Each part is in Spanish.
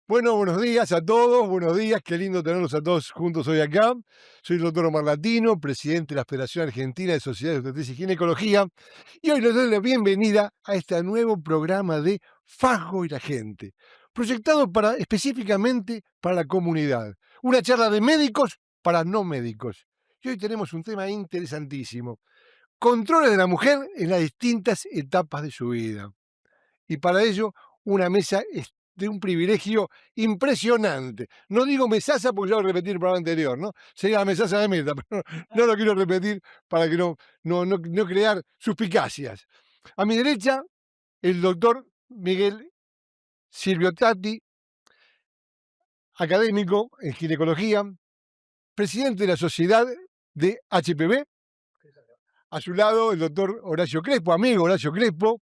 Bueno, buenos días a todos, buenos días, qué lindo tenerlos a todos juntos hoy acá. Soy el doctor Omar Latino, presidente de la Federación Argentina de Sociedades de Obstetricia y Ginecología, y hoy les doy la bienvenida a este nuevo programa de Fajo y la Gente, proyectado específicamente para la comunidad. Una charla de médicos para no médicos. Y hoy tenemos un tema interesantísimo: controles de la mujer en las distintas etapas de su vida. Y para ello, una mesa de un privilegio impresionante. No digo mesaza porque ya lo repetí en el programa anterior, ¿no? Sería la mesaza de Mirta, pero no lo quiero repetir para que no crear suspicacias. A mi derecha, el doctor Miguel Silvio Tati, académico en ginecología, presidente de la Sociedad de HPV. A su lado, el doctor Horacio Crespo, amigo Horacio Crespo,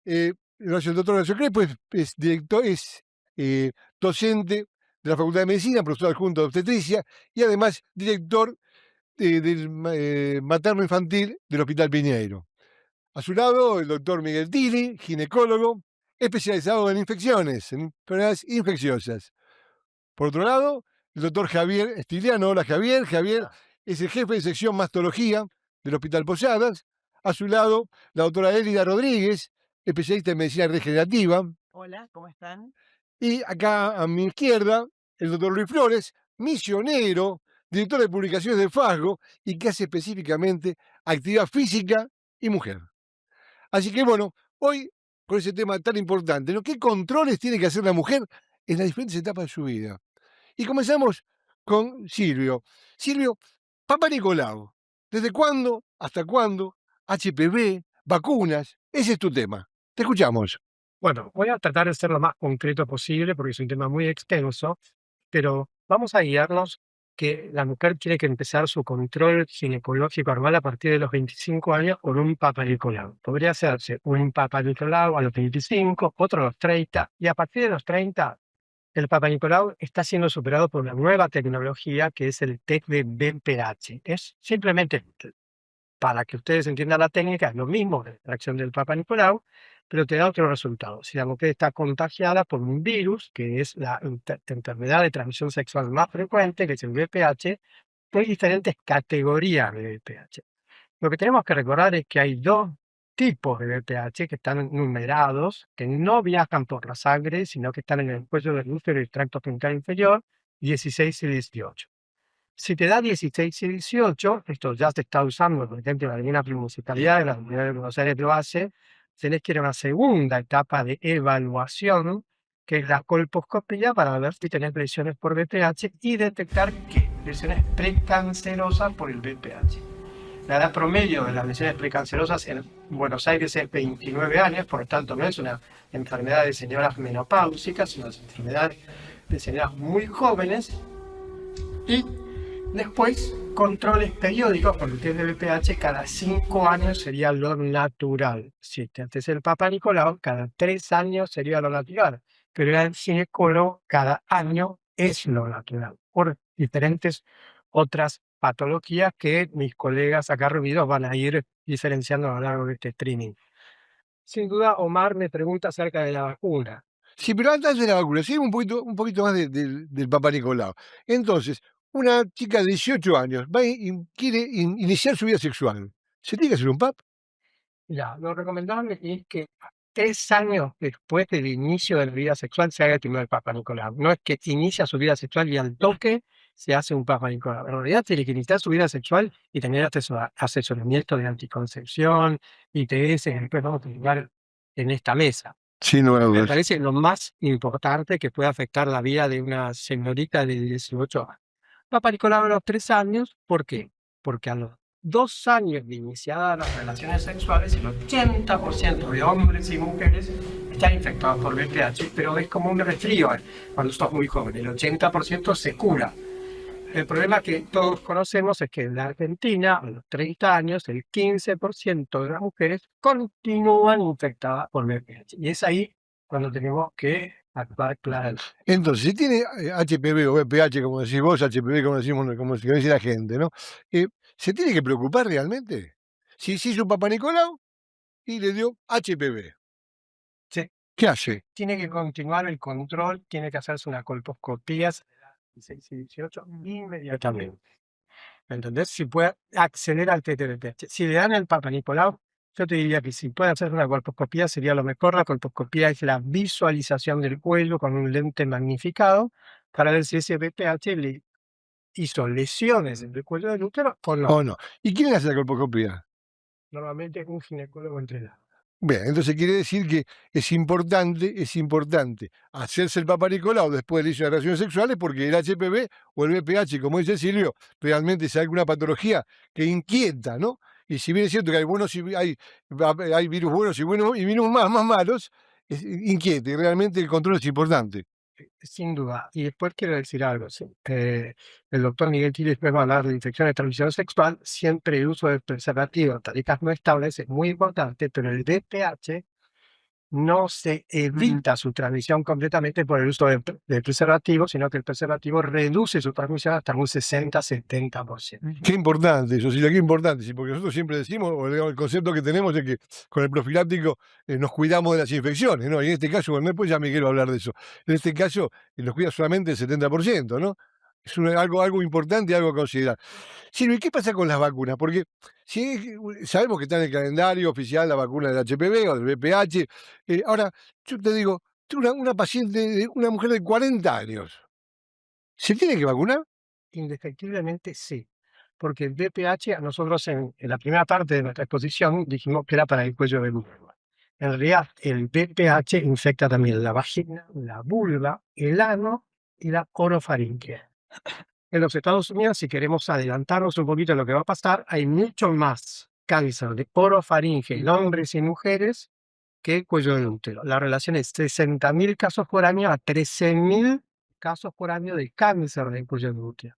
el doctor Horacio Crespo es director, es docente de la Facultad de Medicina, profesor adjunto de obstetricia y además director del materno infantil del Hospital Piñeiro. A su lado, el doctor Miguel Tili, ginecólogo, especializado en infecciones, en enfermedades infecciosas. Por otro lado, el doctor Javier Estiliano. Hola, Javier. Javier es el jefe de sección mastología del Hospital Posadas. A su lado, la doctora Elida Rodríguez, especialista en medicina regenerativa. Hola, ¿cómo están? Y acá a mi izquierda, el doctor Luis Flores, misionero, director de publicaciones de Fasgo y que hace específicamente actividad física y mujer. Así que bueno, hoy con ese tema tan importante, ¿no? ¿Qué controles tiene que hacer la mujer en las diferentes etapas de su vida? Y comenzamos con Silvio. Silvio, Papa Nicolau, ¿desde cuándo hasta cuándo? HPV, vacunas, ese es tu tema. Te escuchamos. Bueno, voy a tratar de ser lo más concreto posible porque es un tema muy extenso, pero vamos a guiarnos que la mujer tiene que empezar su control ginecológico anual a partir de los 25 años con un Papa Nicolau. Podría hacerse un Papa Nicolau a los 25, otro a los 30, y a partir de los 30, el Papa Nicolau está siendo superado por una nueva tecnología que es el test de BPH. Es simplemente, para que ustedes entiendan la técnica, es lo mismo de la extracción del Papa Nicolau, pero te da otro resultado. Si la mujer está contagiada por un virus, que es la enfermedad de transmisión sexual más frecuente, que es el VPH, hay diferentes categorías de VPH. Lo que tenemos que recordar es que hay dos tipos de VPH que están numerados, que no viajan por la sangre, sino que están en el cuello del útero y el tracto genital inferior, 16 y 18. Si te da 16 y 18, esto ya se está usando, por ejemplo, en alguna municipalidad, en la Universidad de Buenos Aires lo hace, tenés que ir a una segunda etapa de evaluación, que es la colposcopía, para ver si tenés lesiones por VPH y detectar qué lesiones precancerosas por el VPH. La edad promedio de las lesiones precancerosas en Buenos Aires es 29 años, por lo tanto no es una enfermedad de señoras menopáusicas, sino una enfermedad de señoras muy jóvenes. Y después, controles periódicos con el test de VPH cada 5 años sería lo natural. Si te haces el Papa Nicolau, cada 3 años sería lo natural. Pero el ginecólogo cada año es lo natural, por diferentes otras patologías que mis colegas acá reunidos van a ir diferenciando a lo largo de este streaming. Sin duda, Omar me pregunta acerca de la vacuna. Sí, pero antes de la vacuna, sí, un poquito más del Papa Nicolau. Entonces, una chica de 18 años quiere iniciar su vida sexual. ¿Se tiene que hacer un PAP? Ya, lo recomendable es que 3 años después del inicio de la vida sexual se haga el primer Papa Nicolau. No es que inicia su vida sexual y al toque se hace un Papa Nicolau. En realidad tiene que iniciar su vida sexual y tener asesoramiento de anticoncepción, ITS, que después vamos a llevar en esta mesa. Sin lugar a Me dudas. parece lo más importante que puede afectar la vida de una señorita de 18 años. Papa Nicolau a los 3 años, ¿por qué? Porque a los 2 años de iniciadas las relaciones sexuales, el 80% de hombres y mujeres están infectados por VPH, pero es como un resfrío cuando sos muy joven. El 80% se cura. El problema que todos conocemos es que en la Argentina, a los 30 años, el 15% de las mujeres continúan infectadas por VPH. Y es ahí cuando tenemos que actuar claramente. Entonces, si tiene HPV o VPH, como decís vos, HPV, como decimos, como dice la gente, ¿no? ¿Se tiene que preocupar realmente? Si se hizo un Papa Nicolau y le dio HPV. Sí, ¿Qué hace? Tiene que continuar el control, tiene que hacerse una colposcopía 16 y 18 inmediatamente. ¿Entendés? Si puede acceder al TTDPH. Si le dan el Papa Nicolau, yo te diría que si puede hacer una colposcopía sería lo mejor. La colposcopía es la visualización del cuello con un lente magnificado para ver si ese BPH le hizo lesiones en el cuello del útero o no. ¿O no? ¿Y quién hace la colposcopía? Normalmente es un ginecólogo entrenado. Bien, entonces quiere decir que es importante hacerse el Papa Nicolau después del inicio de las relaciones sexuales porque el HPV o el VPH, como dice Silvio, realmente es alguna patología que inquieta, ¿no? Y si bien es cierto que hay virus buenos y virus más malos, inquieta y realmente el control es importante. Sin duda. Y después quiero decir algo, sí. El doctor Miguel Tiri después va a hablar de infecciones de transmisión sexual. Siempre el uso de preservativos en tarifas no estables es muy importante, pero el VPH no se evita su transmisión completamente por el uso del preservativo, sino que el preservativo reduce su transmisión hasta un 60-70%. Qué importante eso, Silvia, qué importante, sí, porque nosotros siempre decimos, o digamos, el concepto que tenemos es que con el profiláctico nos cuidamos de las infecciones, ¿no? Y en este caso, bueno, después ya me quiero hablar de eso. En este caso, nos cuida solamente el 70%, ¿no? Es algo importante, algo a considerar. Silvia, ¿y qué pasa con las vacunas? Porque sabemos que está en el calendario oficial la vacuna del HPV o del VPH. Ahora, yo te digo, tengo una paciente, una mujer de 40 años. ¿Se tiene que vacunar? Indefectiblemente sí, porque el VPH a nosotros en la primera parte de nuestra exposición dijimos que era para el cuello del útero. En realidad, el VPH infecta también la vagina, la vulva, el ano y la orofaringe. En los Estados Unidos, si queremos adelantarnos un poquito a lo que va a pasar, hay mucho más cáncer de orofaringe en hombres y mujeres que el cuello del útero. La relación es 60.000 casos por año a 13.000 casos por año de cáncer del cuello del útero.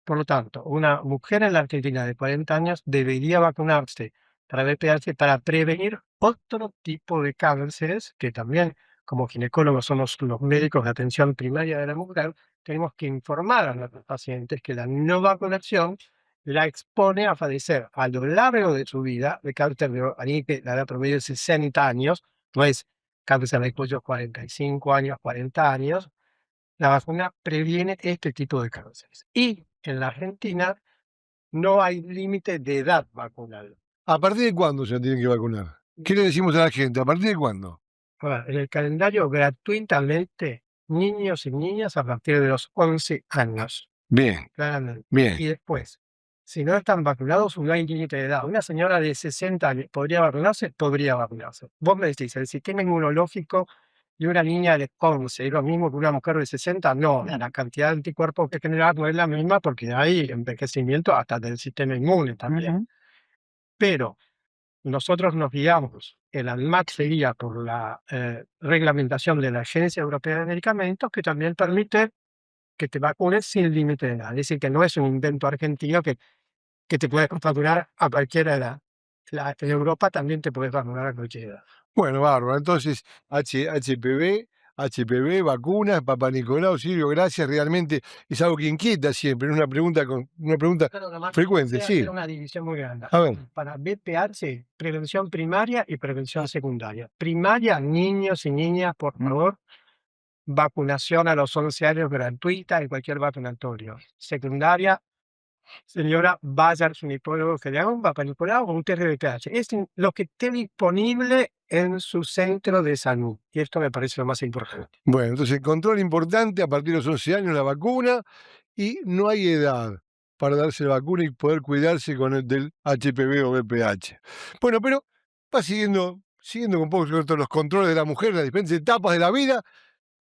Por lo tanto, una mujer en la Argentina de 40 años debería vacunarse para VPH para prevenir otro tipo de cánceres que también, como ginecólogos, somos los médicos de atención primaria de la mujer, tenemos que informar a nuestros pacientes que la no vacunación la expone a padecer a lo largo de su vida de cáncer de ovario, la edad promedio es 60 años, no es cáncer de cuello 45 años, 40 años. La vacuna previene este tipo de cánceres. Y en la Argentina no hay límite de edad vacunal. ¿A partir de cuándo se tienen que vacunar? ¿Qué le decimos a la gente? ¿A partir de cuándo? Ahora, en el calendario gratuitamente niños y niñas a partir de los 11 años, Bien, claramente. bien. Y después, si no están vacunados, no hay límite de edad. Una señora de 60 años, ¿podría vacunarse? Podría vacunarse. Vos me decís, el sistema inmunológico de una niña de 11 es lo mismo que una mujer de 60. No, la cantidad de anticuerpos que genera no es la misma porque hay envejecimiento hasta del sistema inmune también. Pero nosotros nos guiamos, el ANMAT se guía por la reglamentación de la Agencia Europea de Medicamentos, que también permite que te vacunes sin límite de edad. Es decir, que no es un invento argentino que te puedes vacunar a cualquier edad. En Europa también te puedes vacunar a cualquier edad. Bueno, bárbaro. Entonces, HPV, vacunas, Papá Nicolau, Silvio, gracias. Realmente es algo que inquieta siempre. Es una pregunta Pero nomás frecuente, quisiera sí. hacer una división muy grande. A ver. Para VPH, prevención primaria y prevención secundaria. Primaria, niños y niñas, por favor, vacunación a los 11 años gratuita en cualquier vacunatorio. Secundaria, señora, vaya al ginecólogo que le haga un Papa Nicolau o un test de VPH. Es lo que esté disponible en su centro de salud. Y esto me parece lo más importante. Bueno, entonces, control importante a partir de los 11 años, la vacuna, y no hay edad para darse la vacuna y poder cuidarse con el del HPV o VPH. Bueno, pero va siguiendo con un poco los controles de la mujer, las diferentes etapas de la vida.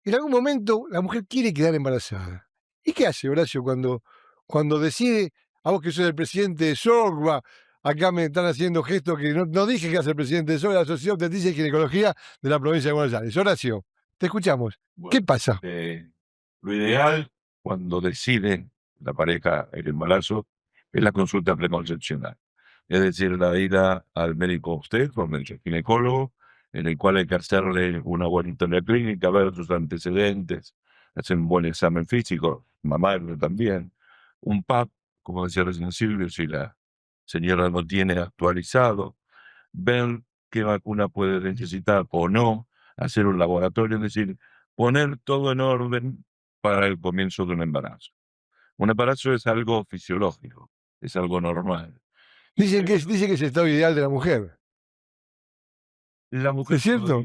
En algún momento la mujer quiere quedar embarazada. ¿Y qué hace, Horacio, cuando decide, a vos que sos el presidente de SOGBA, acá me están haciendo gestos que no dije que hace el presidente de SOGBA, la Asociación de Obstetricia y Ginecología de la provincia de Buenos Aires? Horacio, te escuchamos. ¿Qué Bueno, pasa? lo ideal cuando decide la pareja el embarazo es la consulta preconcepcional. Es decir, la ida al médico obstetra, al médico ginecólogo, en el cual hay que hacerle una buena historia clínica, ver sus antecedentes, hacer un buen examen físico, mamario también, un PAP, como decía recién Silvio, si la señora no tiene actualizado, ver qué vacuna puede necesitar o no, hacer un laboratorio, es decir, poner todo en orden para el comienzo de un embarazo. Un embarazo es algo fisiológico, es algo normal. Dicen que es el estado ideal de la mujer. La mujer ¿Es cierto?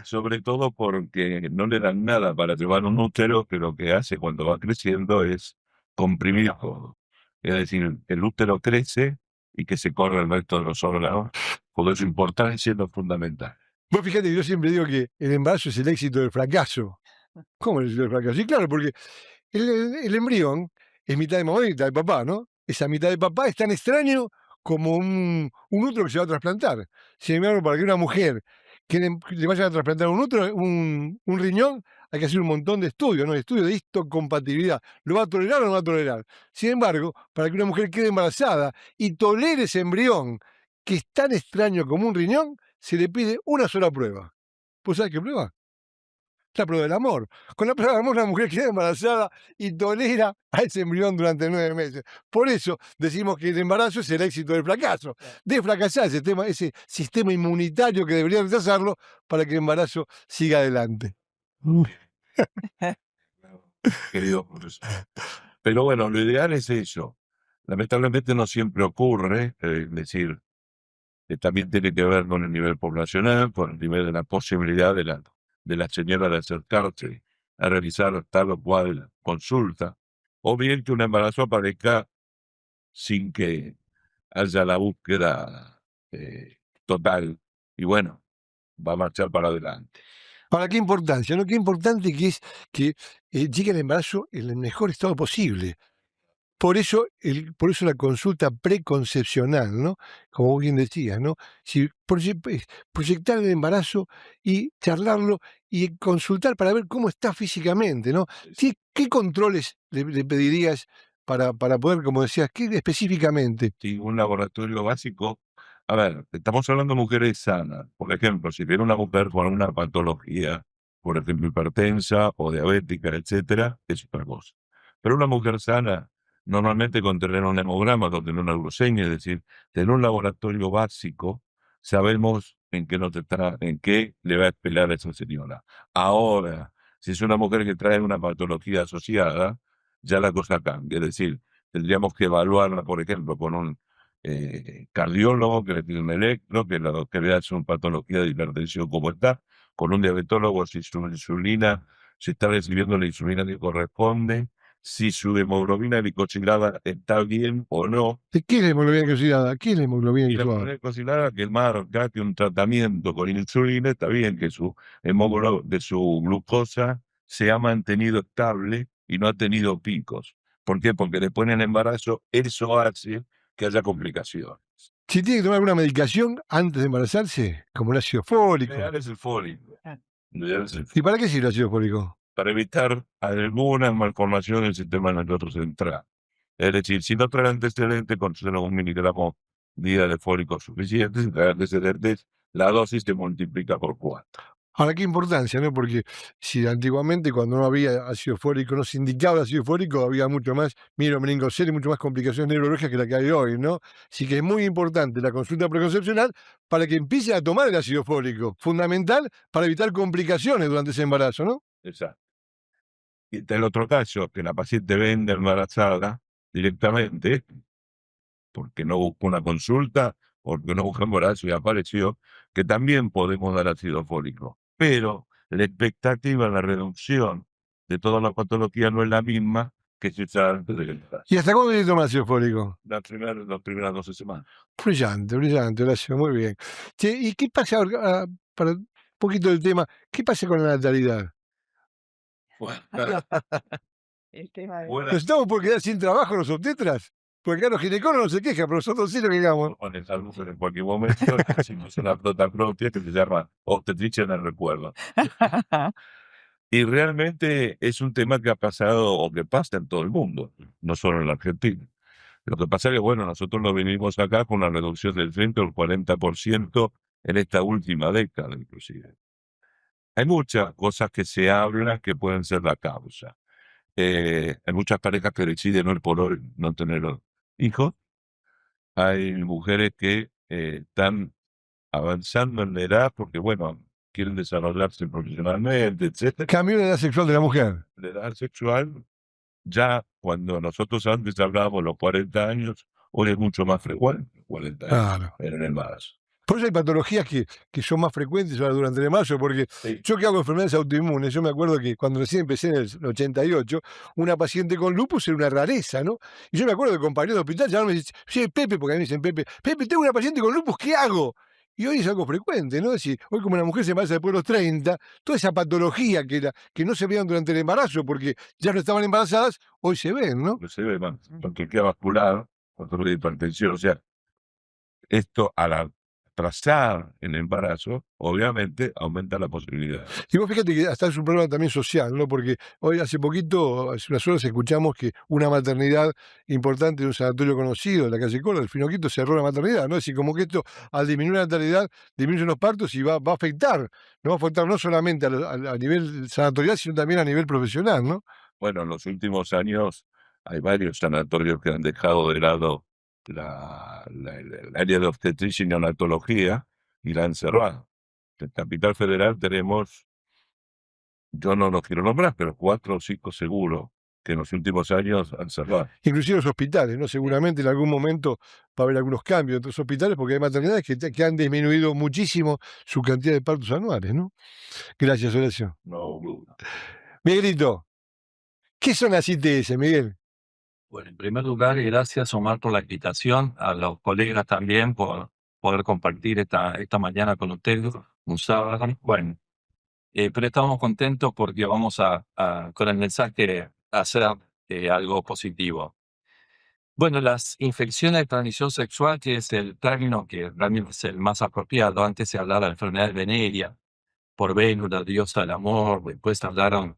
sobre todo porque no le dan nada para llevar un útero, que lo que hace cuando va creciendo es comprimir todo. Es decir, el útero crece y que se corre el resto de los órganos, por su importancia es lo fundamental. Vos fíjate que yo siempre digo que el embarazo es el éxito del fracaso. ¿Cómo el éxito del fracaso? Sí, claro, porque el embrión es mitad de mamá y mitad de papá, ¿no? Esa mitad de papá es tan extraño como un útero que se va a trasplantar. Sin embargo, para que una mujer que le vayan a trasplantar un útero, un riñón, hay que hacer un montón de estudios, ¿no? Estudios de histocompatibilidad. ¿Lo va a tolerar o no va a tolerar? Sin embargo, para que una mujer quede embarazada y tolere ese embrión, que es tan extraño como un riñón, se le pide una sola prueba. ¿Pues sabés qué prueba? La prueba del amor. Con la prueba del amor, la mujer queda embarazada y tolera a ese embrión durante 9 meses. Por eso decimos que el embarazo es el éxito del fracaso. De fracasar ese sistema inmunitario que debería rechazarlo para que el embarazo siga adelante. Querido profesor. Pero bueno, lo ideal es eso. Lamentablemente no siempre ocurre, es decir, también tiene que ver con el nivel poblacional, con el nivel de la posibilidad de la señora de acercarse a realizar tal o cual consulta, o bien que un embarazo aparezca sin que haya la búsqueda total, y bueno, va a marchar para adelante. Ahora, qué importancia, ¿no? Qué importante que es que llegue el embarazo en el mejor estado posible. Por eso la consulta preconcepcional, ¿no? Como vos bien decías, ¿no? Si proyectar el embarazo y charlarlo y consultar para ver cómo está físicamente, ¿no? ¿Qué controles le pedirías para poder, como decías, qué específicamente? Sí, un laboratorio básico. A ver, estamos hablando de mujeres sanas. Por ejemplo, si viene una mujer con una patología, por ejemplo, hipertensa o diabética, etcétera, es otra cosa. Pero una mujer sana, normalmente con tener un hemograma, con tener una glucemia, es decir, tener un laboratorio básico, sabemos en qué le va a esperar a esa señora. Ahora, si es una mujer que trae una patología asociada, ya la cosa cambia. Es decir, tendríamos que evaluarla, por ejemplo, con un cardiólogo que le pide un electro, que le hace una patología de hipertensión como está, con un diabetólogo si su insulina, si está recibiendo la insulina que corresponde, si su hemoglobina glicosilada está bien o no. ¿Qué es la hemoglobina glucosilada? ¿Qué es la hemoglobina Y la glucosilada? hemoglobina glicosilada que marca que un tratamiento con insulina está bien, que su de su glucosa se ha mantenido estable y no ha tenido picos. ¿Por qué? Porque después en el embarazo eso hace que haya complicaciones. Si tiene que tomar alguna medicación antes de embarazarse, como el ácido fólico. Lo ideal es el fólico. Lo ideal es el ¿Y fólico. para qué sirve el ácido fólico? Para evitar alguna malformación del sistema nervioso central. Es decir, si no trae antecedentes, con solo 1 miligramo día de fólico suficiente, si trae antecedentes, la dosis se multiplica por 4. Ahora, qué importancia, ¿no? Porque si antiguamente cuando no había ácido fólico, no se indicaba el ácido fólico, había mucho más mielomeningocele y mucho más complicaciones neurológicas que la que hay hoy, ¿no? Así que es muy importante la consulta preconcepcional para que empiece a tomar el ácido fólico, fundamental para evitar complicaciones durante ese embarazo, ¿no? Exacto. Y está el otro caso, que la paciente vende embarazada directamente, porque no buscó una consulta, porque no buscó embarazo y apareció, que también podemos dar ácido fólico. Pero la expectativa, la reducción de toda la patología no es la misma que si se da antes del embarazo. ¿Y hasta cuándo tiene que tomar ácido fólico? Las primeras 12 semanas. Brillante, brillante, Horacio, muy bien. Che, ¿y qué pasa, para un poquito del tema, qué pasa con la natalidad? Bueno, El tema de... buena ¿Nos estamos por quedar sin trabajo los obstetras? Porque acá los ginecólogos no se quejan, pero nosotros sí nos quejamos. con esa luz en cualquier momento, hicimos una flota propia que se llama obstetricia en el recuerdo. Y realmente es un tema que ha pasado o que pasa en todo el mundo, no solo en la Argentina. Lo que pasa es que, bueno, nosotros nos vinimos acá con una reducción del 30 o el 40% en esta última década, inclusive. Hay muchas cosas que se hablan que pueden ser la causa. Hay muchas parejas que deciden hoy por hoy no tener hijos. Hay mujeres que están avanzando en la edad porque, bueno, quieren desarrollarse profesionalmente, etcétera. Cambió la edad sexual de la mujer. La edad sexual, ya cuando nosotros antes hablábamos los 40 años, hoy es mucho más frecuente, 40 años Claro. en el embarazo. Por eso hay patologías que son más frecuentes ahora durante el embarazo, porque Sí. yo que hago enfermedades autoinmunes, yo me acuerdo que cuando recién empecé en el 88, una paciente con lupus era una rareza, ¿no? Y yo me acuerdo que compañeros de hospital ya me dicen, sí, Pepe, porque a mí me dicen, Pepe, tengo una paciente con lupus, ¿qué hago? Y hoy es algo frecuente, ¿no? Es decir, hoy como una mujer se embaraza después de los 30, toda esa patología que no se veían durante el embarazo porque ya no estaban embarazadas, hoy se ven, ¿no? Se ve más, patología vascular, patología de hipertensión, o sea, esto al atrasar el embarazo, obviamente aumenta la posibilidad. Y vos fíjate que hasta es un problema también social, ¿no? Porque hoy hace poquito, hace unas horas, escuchamos que una maternidad importante de un sanatorio conocido de la calle Córdoba, el Finoquito, cerró la maternidad, ¿no? Es decir, como que esto, al disminuir la natalidad, disminuyen los partos y va a afectar, no va a afectar no solamente a nivel sanatorial, sino también a nivel profesional, ¿no? Bueno, en los últimos años hay varios sanatorios que han dejado de lado el área de obstetricia y neonatología y la han cerrado. En Capital Federal tenemos, yo no los quiero nombrar, pero 4 o 5 seguros que en los últimos años han cerrado. Inclusive los hospitales, ¿no? Seguramente en algún momento va a haber algunos cambios entre los hospitales porque hay maternidades que han disminuido muchísimo su cantidad de partos anuales, ¿no? Gracias, Horacio. No, Miguelito, ¿qué son las ITS, Miguel? Bueno, en primer lugar, gracias Omar por la invitación, a los colegas también por poder compartir esta mañana con ustedes, un sábado. Bueno, pero estamos contentos porque vamos con el mensaje, a hacer algo positivo. Bueno, las infecciones de transmisión sexual, que es el término que realmente es el más apropiado. Antes se hablaba de enfermedades venéreas, por Venus, la diosa del amor. Después hablaban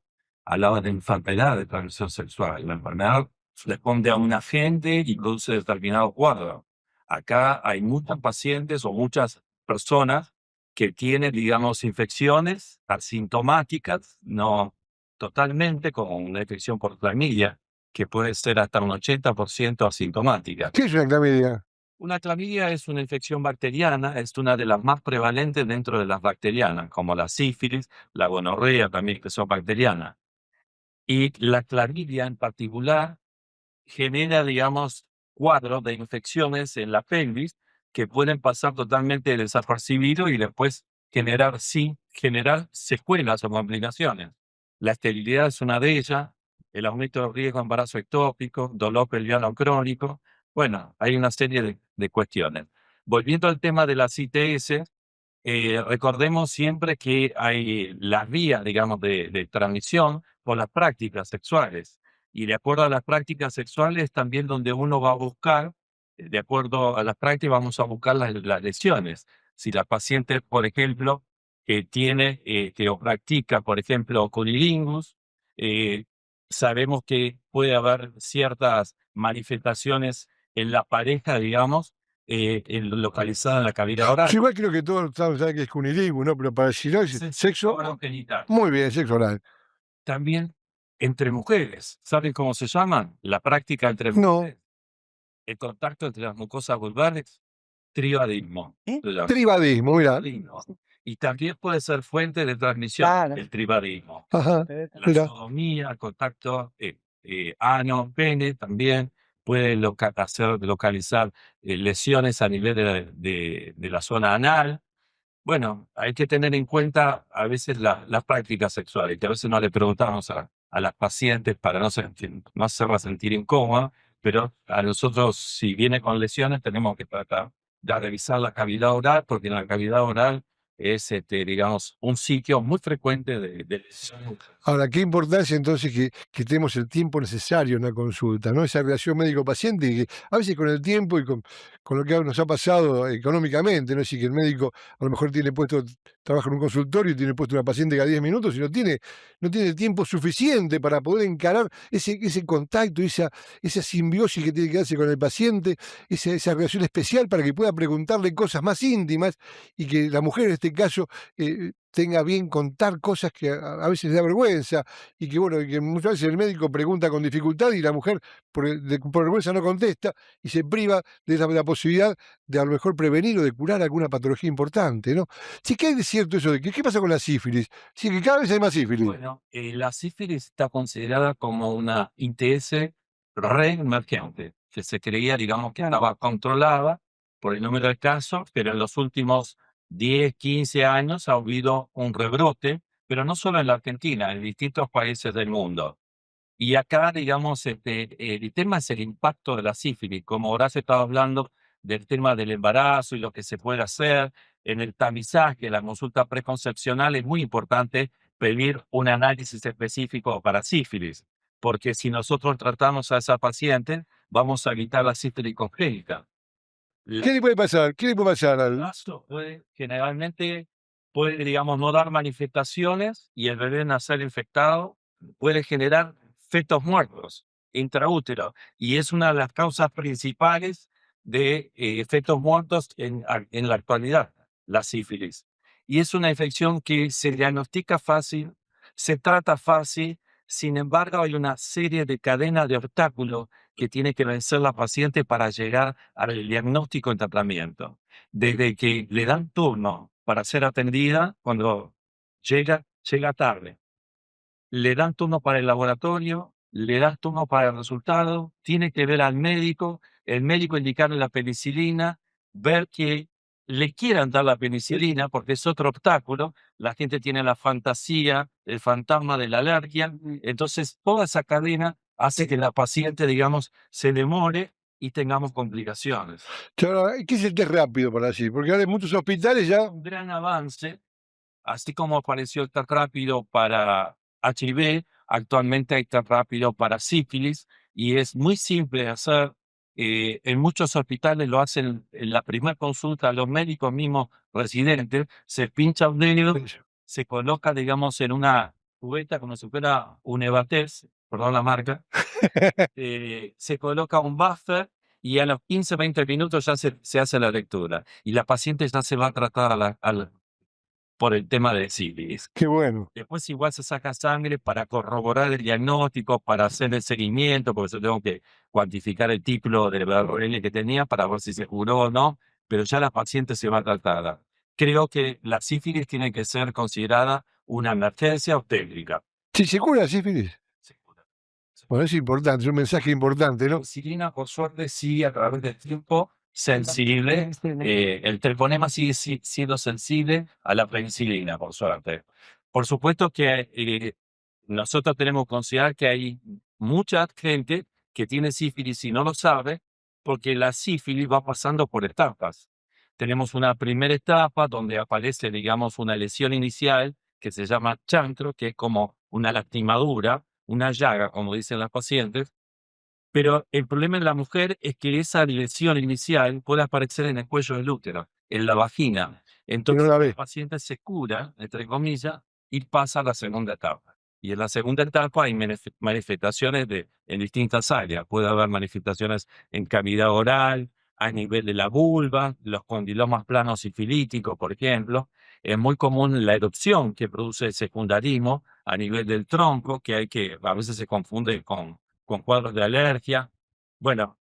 de enfermedad de transmisión sexual. La enfermedad responde a un agente y produce determinado cuadro. Acá hay muchos pacientes o muchas personas que tienen, digamos, infecciones asintomáticas, no totalmente, como una infección por clamidia, que puede ser hasta un 80% asintomática. ¿Qué es una clamidia? Una clamidia es una infección bacteriana, es una de las más prevalentes dentro de las bacterianas, como la sífilis, la gonorrea también, que son bacterianas. Y la clamidia en particular genera, digamos, cuadros de infecciones en la pelvis que pueden pasar totalmente desapercibidos y después generar secuelas o complicaciones. La esterilidad es una de ellas, el aumento del riesgo de embarazo ectópico, dolor pelviano crónico. Bueno, hay una serie de cuestiones. Volviendo al tema de las ITS, recordemos siempre que hay las vías, digamos, de transmisión por las prácticas sexuales. Y de acuerdo a las prácticas sexuales, también donde uno va a buscar, de acuerdo a las prácticas, vamos a buscar las lesiones. Si la paciente, por ejemplo, tiene o practica, por ejemplo, cunilingus, sabemos que puede haber ciertas manifestaciones en la pareja, digamos, localizada en la cavidad oral. Yo igual creo que todos saben que es cunilingus, ¿no? Pero para sexo, Orogenital. muy bien, sexo oral. También entre mujeres. ¿Saben cómo se llaman? La práctica entre No. mujeres. El contacto entre las mucosas vulvares, tribadismo. ¿Eh? se llama. Tribadismo, mira. Tribadismo. Y también puede ser fuente de transmisión Claro. el tribadismo. Ajá, La mira. sodomía, contacto ano, pene, también puede localizar lesiones a nivel de la zona anal. Bueno, hay que tener en cuenta a veces las prácticas sexuales, que a veces no le preguntamos a las pacientes para no hacerlas sentir incómoda, pero a nosotros, si viene con lesiones, tenemos que tratar de revisar la cavidad oral, porque en la cavidad oral es, digamos, un sitio muy frecuente de lesiones. Ahora, qué importancia entonces que tenemos el tiempo necesario en la consulta, ¿no? Esa relación médico-paciente, y que a veces con el tiempo y con lo que nos ha pasado económicamente, ¿no? Es decir, que el médico a lo mejor trabaja en un consultorio y tiene puesto una paciente cada 10 minutos y no tiene el tiempo suficiente para poder encarar ese contacto, esa simbiosis que tiene que darse con el paciente, esa relación especial para que pueda preguntarle cosas más íntimas y que la mujer en este este caso tenga bien contar cosas que a veces da vergüenza y que, bueno, que muchas veces el médico pregunta con dificultad y la mujer por vergüenza no contesta y se priva de la posibilidad de a lo mejor prevenir o de curar alguna patología importante, ¿no? Sí, ¿qué hay de cierto eso de que qué pasa con la sífilis? Sí, que cada vez hay más sífilis. Bueno, la sífilis está considerada como una ITS reemergente, que se creía, digamos, que estaba controlada por el número de casos, pero en los últimos 10, 15 años ha habido un rebrote, pero no solo en la Argentina, en distintos países del mundo. Y acá, digamos, el tema es el impacto de la sífilis. Como Horacio estaba hablando del tema del embarazo y lo que se puede hacer en el tamizaje, la consulta preconcepcional, es muy importante pedir un análisis específico para sífilis, porque si nosotros tratamos a esa paciente, vamos a evitar la sífilis congénita. ¿Qué le puede pasar? ¿Qué le puede pasar El embarazo generalmente puede, digamos, no dar manifestaciones y el bebé nacer infectado puede generar fetos muertos intraútero y es una de las causas principales de fetos muertos en la actualidad, la sífilis. Y es una infección que se diagnostica fácil, se trata fácil, sin embargo hay una serie de cadenas de obstáculos que tiene que vencer la paciente para llegar al diagnóstico y tratamiento. Desde que le dan turno para ser atendida, cuando llega tarde. Le dan turno para el laboratorio, le dan turno para el resultado, tiene que ver al médico, el médico indicarle la penicilina, ver que le quieran dar la penicilina porque es otro obstáculo. La gente tiene la fantasía, el fantasma de la alergia. Entonces, toda esa cadena hace que la paciente, digamos, se demore y tengamos complicaciones. ¿Qué es el test rápido para decir? Porque ahora en muchos hospitales ya... Un gran avance, así como apareció el test rápido para HIV, actualmente hay test rápido para sífilis y es muy simple de hacer. En muchos hospitales lo hacen en la primera consulta, los médicos mismos residentes, se pincha un dedo, se coloca, digamos, en una cubeta como si fuera un Evates, perdón la marca, se coloca un buffer y a los 15, 20 minutos ya se hace la lectura y la paciente ya se va a tratar por el tema de sífilis. Qué bueno. Después igual se saca sangre para corroborar el diagnóstico, para hacer el seguimiento, porque yo tengo que cuantificar el título de BRL que tenía para ver si se curó o no, pero ya la paciente se va tratada. Creo que la sífilis tiene que ser considerada una emergencia obstétrica. ¿Sí se cura la sífilis? Se cura. Bueno, es importante, es un mensaje importante, ¿no? La penicilina, por suerte, sigue a través del tiempo sensible. El treponema sigue siendo sensible a la penicilina, por suerte. Por supuesto que nosotros tenemos que considerar que hay mucha gente que tiene sífilis y no lo sabe, porque la sífilis va pasando por etapas. Tenemos una primera etapa donde aparece, digamos, una lesión inicial que se llama chancro, que es como una lastimadura, una llaga, como dicen las pacientes. Pero el problema en la mujer es que esa lesión inicial puede aparecer en el cuello del útero, en la vagina. Entonces, la ve. el paciente se cura, entre comillas, y pasa a la segunda etapa. Y en la segunda etapa hay manifestaciones en distintas áreas. Puede haber manifestaciones en cavidad oral, a nivel de la vulva, los condilomas planos sifilíticos, por ejemplo. Es muy común la erupción que produce el secundarismo a nivel del tronco, que a veces se confunde con cuadros de alergia. Bueno,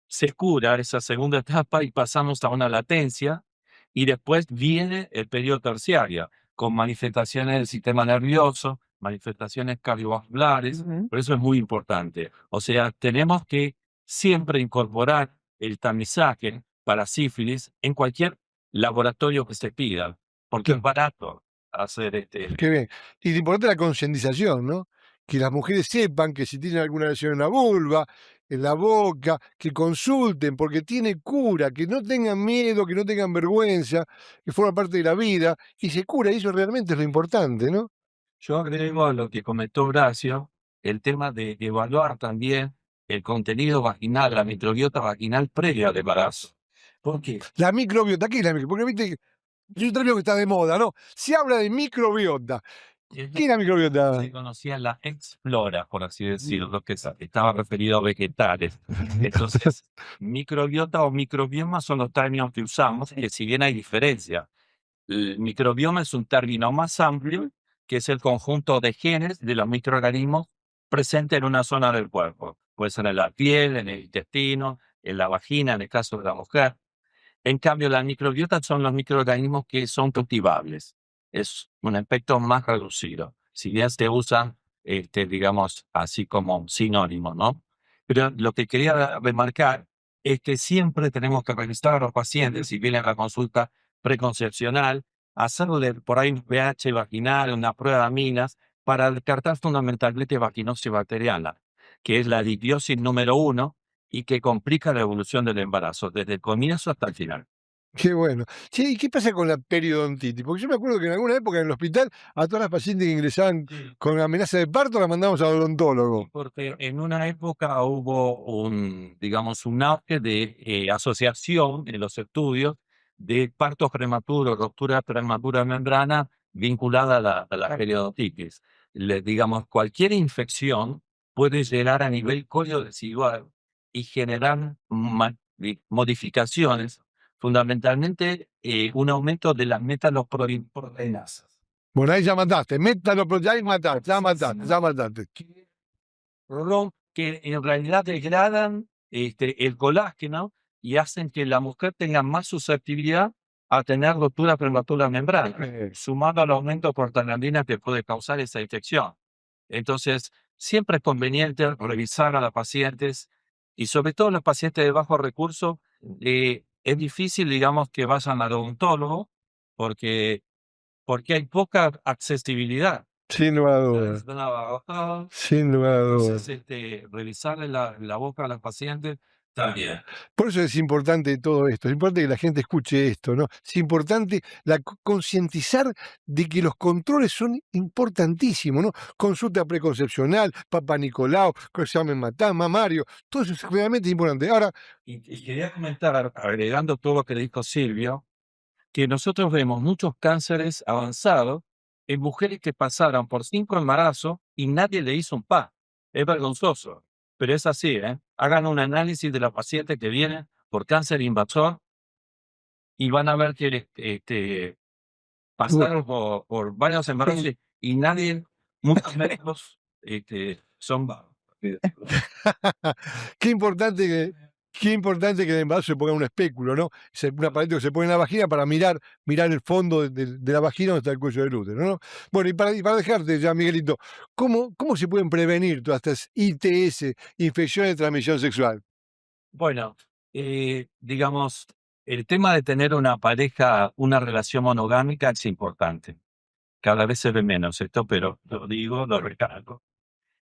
se cura esa segunda etapa y pasamos a una latencia y después viene el periodo terciario con manifestaciones del sistema nervioso, manifestaciones cardiovasculares. Por eso es muy importante. O sea, tenemos que siempre incorporar el tamizaje para sífilis en cualquier laboratorio que se pida, porque es barato hacer Qué bien. Y lo importante es la concientización, ¿no? Que las mujeres sepan que si tienen alguna lesión en la vulva, en la boca, que consulten, porque tiene cura, que no tengan miedo, que no tengan vergüenza, que forma parte de la vida, y se cura, y eso realmente es lo importante, ¿no? Yo agrego a lo que comentó Horacio, el tema de evaluar también el contenido vaginal, la microbiota vaginal previa al embarazo. ¿Por qué? La microbiota, ¿qué es la microbiota? Porque viste que es un término que está de moda, ¿no? Se habla de microbiota. ¿Qué es la microbiota? Se conocía la exflora, por así decirlo, que estaba referido a vegetales. Entonces, microbiota o microbioma son los términos que usamos, que si bien hay diferencia. El microbioma es un término más amplio, que es el conjunto de genes de los microorganismos presentes en una zona del cuerpo. Puede ser en la piel, en el intestino, en la vagina, en el caso de la mujer. En cambio, la microbiota son los microorganismos que son cultivables. Es un aspecto más reducido. Si bien se usan, digamos, así como sinónimo, ¿no? Pero lo que quería remarcar es que siempre tenemos que revisar a los pacientes, si vienen a la consulta preconcepcional, hacerle por ahí un pH vaginal, una prueba de aminas, para descartar fundamentalmente vaginosis bacteriana, que es la disbiosis número 1 y que complica la evolución del embarazo, desde el comienzo hasta el final. Qué bueno. Che, ¿y qué pasa con la periodontitis? Porque yo me acuerdo que en alguna época en el hospital a todas las pacientes que ingresaban Sí. con amenaza de parto las mandamos al odontólogo. Porque en una época hubo digamos, un auge de asociación en los estudios de partos prematuros, ruptura prematura de membrana vinculada a la periodontitis. Digamos, cualquier infección puede llegar a nivel córneo-decidual y generar modificaciones, fundamentalmente un aumento de las metaloproteinasas. Bueno, ahí ya mataste. Métalo, ya mataste, ya mataste, ya mataste. Que en realidad degradan el colágeno y hacen que la mujer tenga más susceptibilidad a tener ruptura prematura de membrana, sumado al aumento de prostaglandina que puede causar esa infección. Entonces, siempre es conveniente revisar a las pacientes y sobre todo los pacientes de bajo recurso. Es difícil, digamos, que vayan al odontólogo porque hay poca accesibilidad. Sin lugar a dudas. Sin lugar a dudas. Entonces, revisarle la boca a los pacientes también. Por eso es importante todo esto, es importante que la gente escuche esto, ¿no? Es importante concientizar de que los controles son importantísimos, ¿no? Consulta preconcepcional, Papá Nicolau, examen mamario, todo eso es realmente importante. Ahora, Y quería comentar, agregando todo lo que dijo Silvio, que nosotros vemos muchos cánceres avanzados en mujeres que pasaron por 5 embarazos y nadie le hizo un PA. Es vergonzoso, pero es así, ¿eh? Hagan un análisis de los pacientes que vienen por cáncer invasor y van a ver que pasaron por varios embarazos y nadie, muchos médicos son vagos. qué importante que en el embarazo se ponga un espéculo, ¿no? Un aparato que se pone en la vagina para mirar el fondo de la vagina donde está el cuello del útero, ¿no? Bueno, y para dejarte ya, Miguelito, ¿cómo se pueden prevenir todas estas ITS, infecciones de transmisión sexual? Bueno, digamos, el tema de tener una pareja, una relación monogámica es importante. Cada vez se ve menos esto, pero lo digo, lo recalco.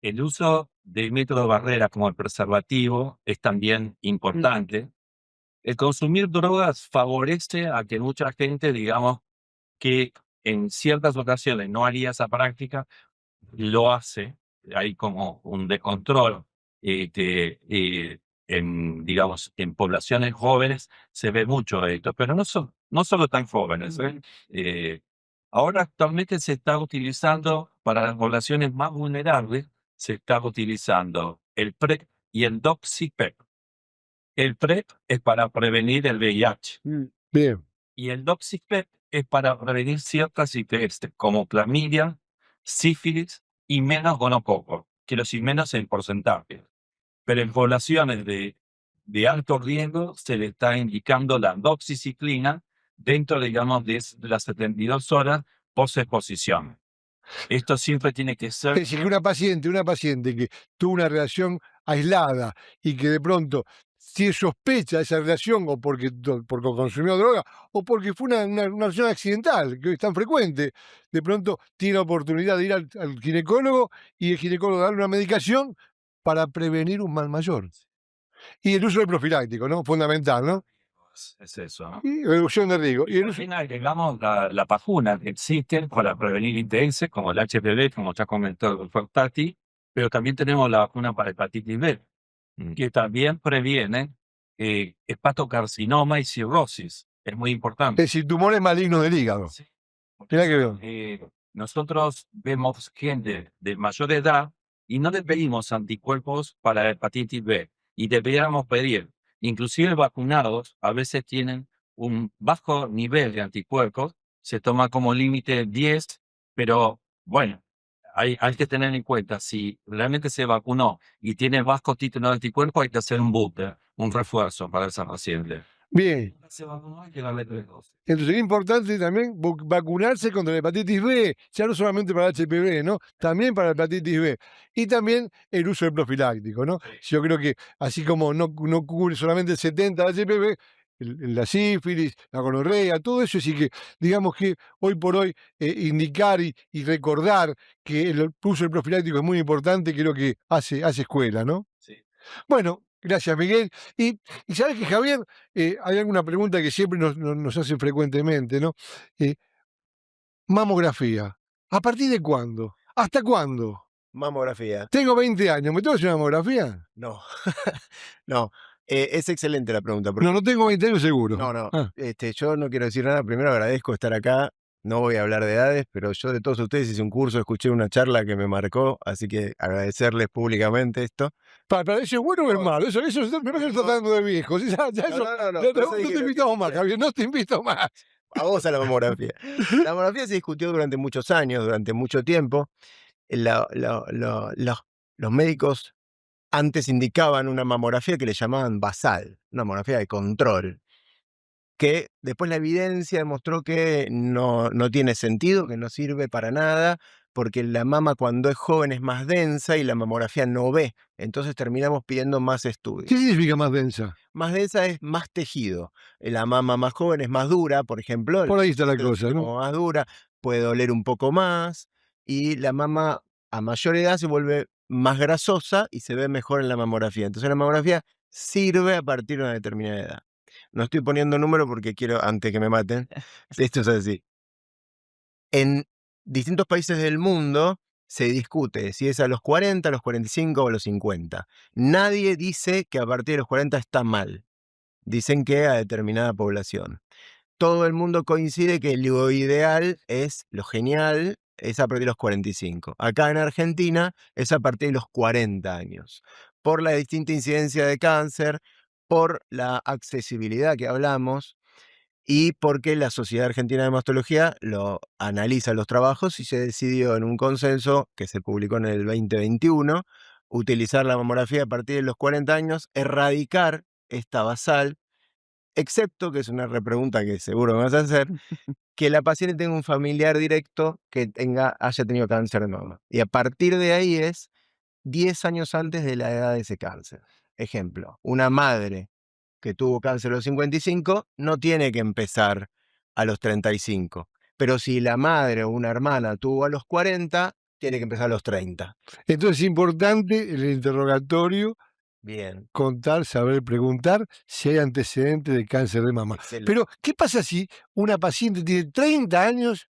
El uso de métodos barreras como el preservativo es también importante. El consumir drogas favorece a que mucha gente, digamos, que en ciertas ocasiones no haría esa práctica, lo hace. Hay como un descontrol. Digamos, en poblaciones jóvenes se ve mucho esto, pero no solo tan jóvenes. Ahora actualmente se está utilizando para las poblaciones más vulnerables, se está utilizando el PrEP y el Doxypep. El PrEP es para prevenir el VIH. Bien. Y el Doxypep es para prevenir ciertas ITS, como clamidia, sífilis y menos gonococo, que los menos en porcentaje. Pero en poblaciones de alto riesgo se le está indicando la doxiciclina dentro, digamos, de las 72 horas post-exposición. Esto siempre tiene que Es ser... decir, que una paciente que tuvo una relación aislada y que de pronto si sospecha de esa relación o porque consumió droga o porque fue una relación accidental, que hoy es tan frecuente, de pronto tiene la oportunidad de ir al ginecólogo y el ginecólogo darle una medicación para prevenir un mal mayor. Y el uso del profiláctico, ¿no? Fundamental, ¿no? Es eso, ¿no? Y reducción de riesgo. Y al final agregamos la vacuna que existe para prevenir ITS, como el HPV, como ya comentó el doctor Tati, pero también tenemos la vacuna para hepatitis B, que también previene hepatocarcinoma y cirrosis. Es muy importante. Es decir, tumores malignos del hígado. Sí. Mirá que bien. Nosotros vemos gente de mayor edad y no le pedimos anticuerpos para hepatitis B y deberíamos pedir. Inclusive vacunados a veces tienen un bajo nivel de anticuerpos se toma como límite 10, pero bueno, hay que tener en cuenta, si realmente se vacunó y tiene bajo título de anticuerpos, hay que hacer un booster, un refuerzo para esa paciente. Bien. Se vacunó, hay que darle 3 dosis. Entonces es importante también vacunarse contra la hepatitis B, ya no solamente para el HPV, ¿no? También para la hepatitis B. Y también el uso del profiláctico, ¿no? Yo creo que así como no cubre solamente el 70 del HPV, la sífilis, la gonorrea, todo eso, así que digamos que hoy por hoy indicar y recordar que el uso del profiláctico es muy importante, creo que hace escuela, ¿no? Sí. Bueno, gracias, Miguel. Y sabes que, Javier, hay alguna pregunta que siempre nos hacen frecuentemente, ¿no? Mamografía. ¿A partir de cuándo? ¿Hasta cuándo? Mamografía. Tengo 20 años, ¿me tengo que hacer una mamografía? No. No. Es excelente la pregunta. No, no tengo 20 años seguro. No. Ah, Yo no quiero decir nada. Primero agradezco estar acá. No voy a hablar de edades, pero yo de todos ustedes hice un curso, escuché una charla que me marcó, así que agradecerles públicamente esto. para ¿eso es bueno o es malo? Eso me parece tratando de viejo. Ya eso, No. no Por eso te dije que invitamos más, Javier, no te invito más. a vos a la mamografía. La mamografía se discutió durante muchos años, durante mucho tiempo. Los médicos antes indicaban una mamografía que le llamaban basal, una mamografía de control, que después la evidencia demostró que no tiene sentido, que no sirve para nada, porque la mama cuando es joven es más densa y la mamografía no ve. Entonces terminamos pidiendo más estudios. ¿Qué significa más densa? Más densa es más tejido. La mama más joven es más dura, por ejemplo. Por ahí está la cosa, ¿no? Como más dura, puede doler un poco más y la mama a mayor edad se vuelve más grasosa y se ve mejor en la mamografía. Entonces la mamografía sirve a partir de una determinada edad. No estoy poniendo número porque quiero, antes que me maten, esto es así. En distintos países del mundo se discute si es a los 40, a los 45 o a los 50. Nadie dice que a partir de los 40 está mal. Dicen que a determinada población. Todo el mundo coincide que lo ideal es, lo genial, es a partir de los 45. Acá en Argentina es a partir de los 40 años. Por la distinta incidencia de cáncer, por la accesibilidad que hablamos y porque la Sociedad Argentina de Mastología lo analiza los trabajos y se decidió en un consenso que se publicó en el 2021 utilizar la mamografía a partir de los 40 años, erradicar esta basal, excepto, que es una repregunta que seguro me vas a hacer, que la paciente tenga un familiar directo que haya tenido cáncer de mama. Y a partir de ahí es 10 años antes de la edad de ese cáncer. Ejemplo, una madre que tuvo cáncer a los 55 no tiene que empezar a los 35. Pero si la madre o una hermana tuvo a los 40, tiene que empezar a los 30. Entonces es importante el interrogatorio, Bien. contar, saber preguntar si hay antecedentes de cáncer de mama. Excelente. Pero, ¿qué pasa si una paciente tiene 30 años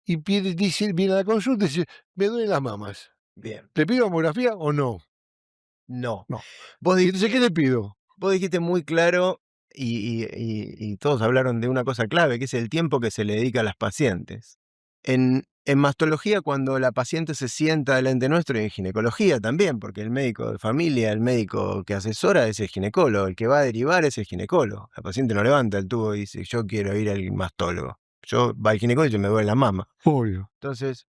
y viene a la consulta y dice, me duelen las mamas? Bien. ¿Le pido mamografía o no? No. No. Vos ¿Y entonces qué le pido? Vos dijiste muy claro y todos hablaron de una cosa clave, que es el tiempo que se le dedica a las pacientes. En mastología, cuando la paciente se sienta delante nuestro, y en ginecología también, porque el médico de familia, el médico que asesora es el ginecólogo, el que va a derivar es el ginecólogo. La paciente no levanta el tubo y dice, yo quiero ir al mastólogo. Yo va al ginecólogo y yo me duele la mama. Obvio. Entonces,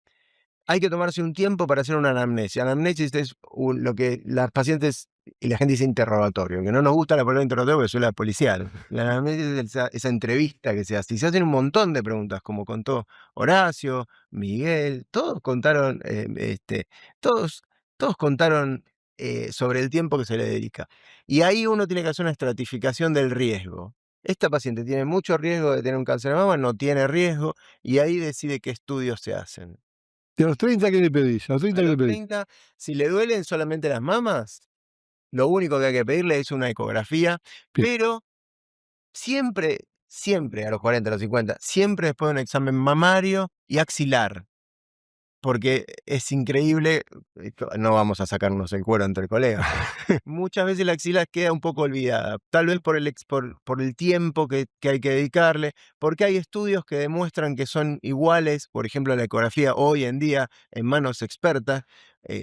hay que tomarse un tiempo para hacer una anamnesis. Anamnesis es lo que las pacientes y la gente dice interrogatorio, que no nos gusta la palabra interrogatorio porque suena policial. La anamnesis es esa entrevista que se hace. Y se hacen un montón de preguntas, como contó Horacio, Miguel, todos contaron, todos contaron sobre el tiempo que se le dedica. Y ahí uno tiene que hacer una estratificación del riesgo. Esta paciente tiene mucho riesgo de tener un cáncer de mama, no tiene riesgo, y ahí decide qué estudios se hacen. ¿Y a los 30 qué le pedís? ¿A los 30 A qué le los pedís? 30, si le duelen solamente las mamas, lo único que hay que pedirle es una ecografía, Bien. pero siempre a los 40, a los 50, siempre después de un examen mamario y axilar, porque es increíble, no vamos a sacarnos el cuero entre colegas, muchas veces la axila queda un poco olvidada, tal vez por el tiempo que hay que dedicarle, porque hay estudios que demuestran que son iguales, por ejemplo la ecografía hoy en día en manos expertas,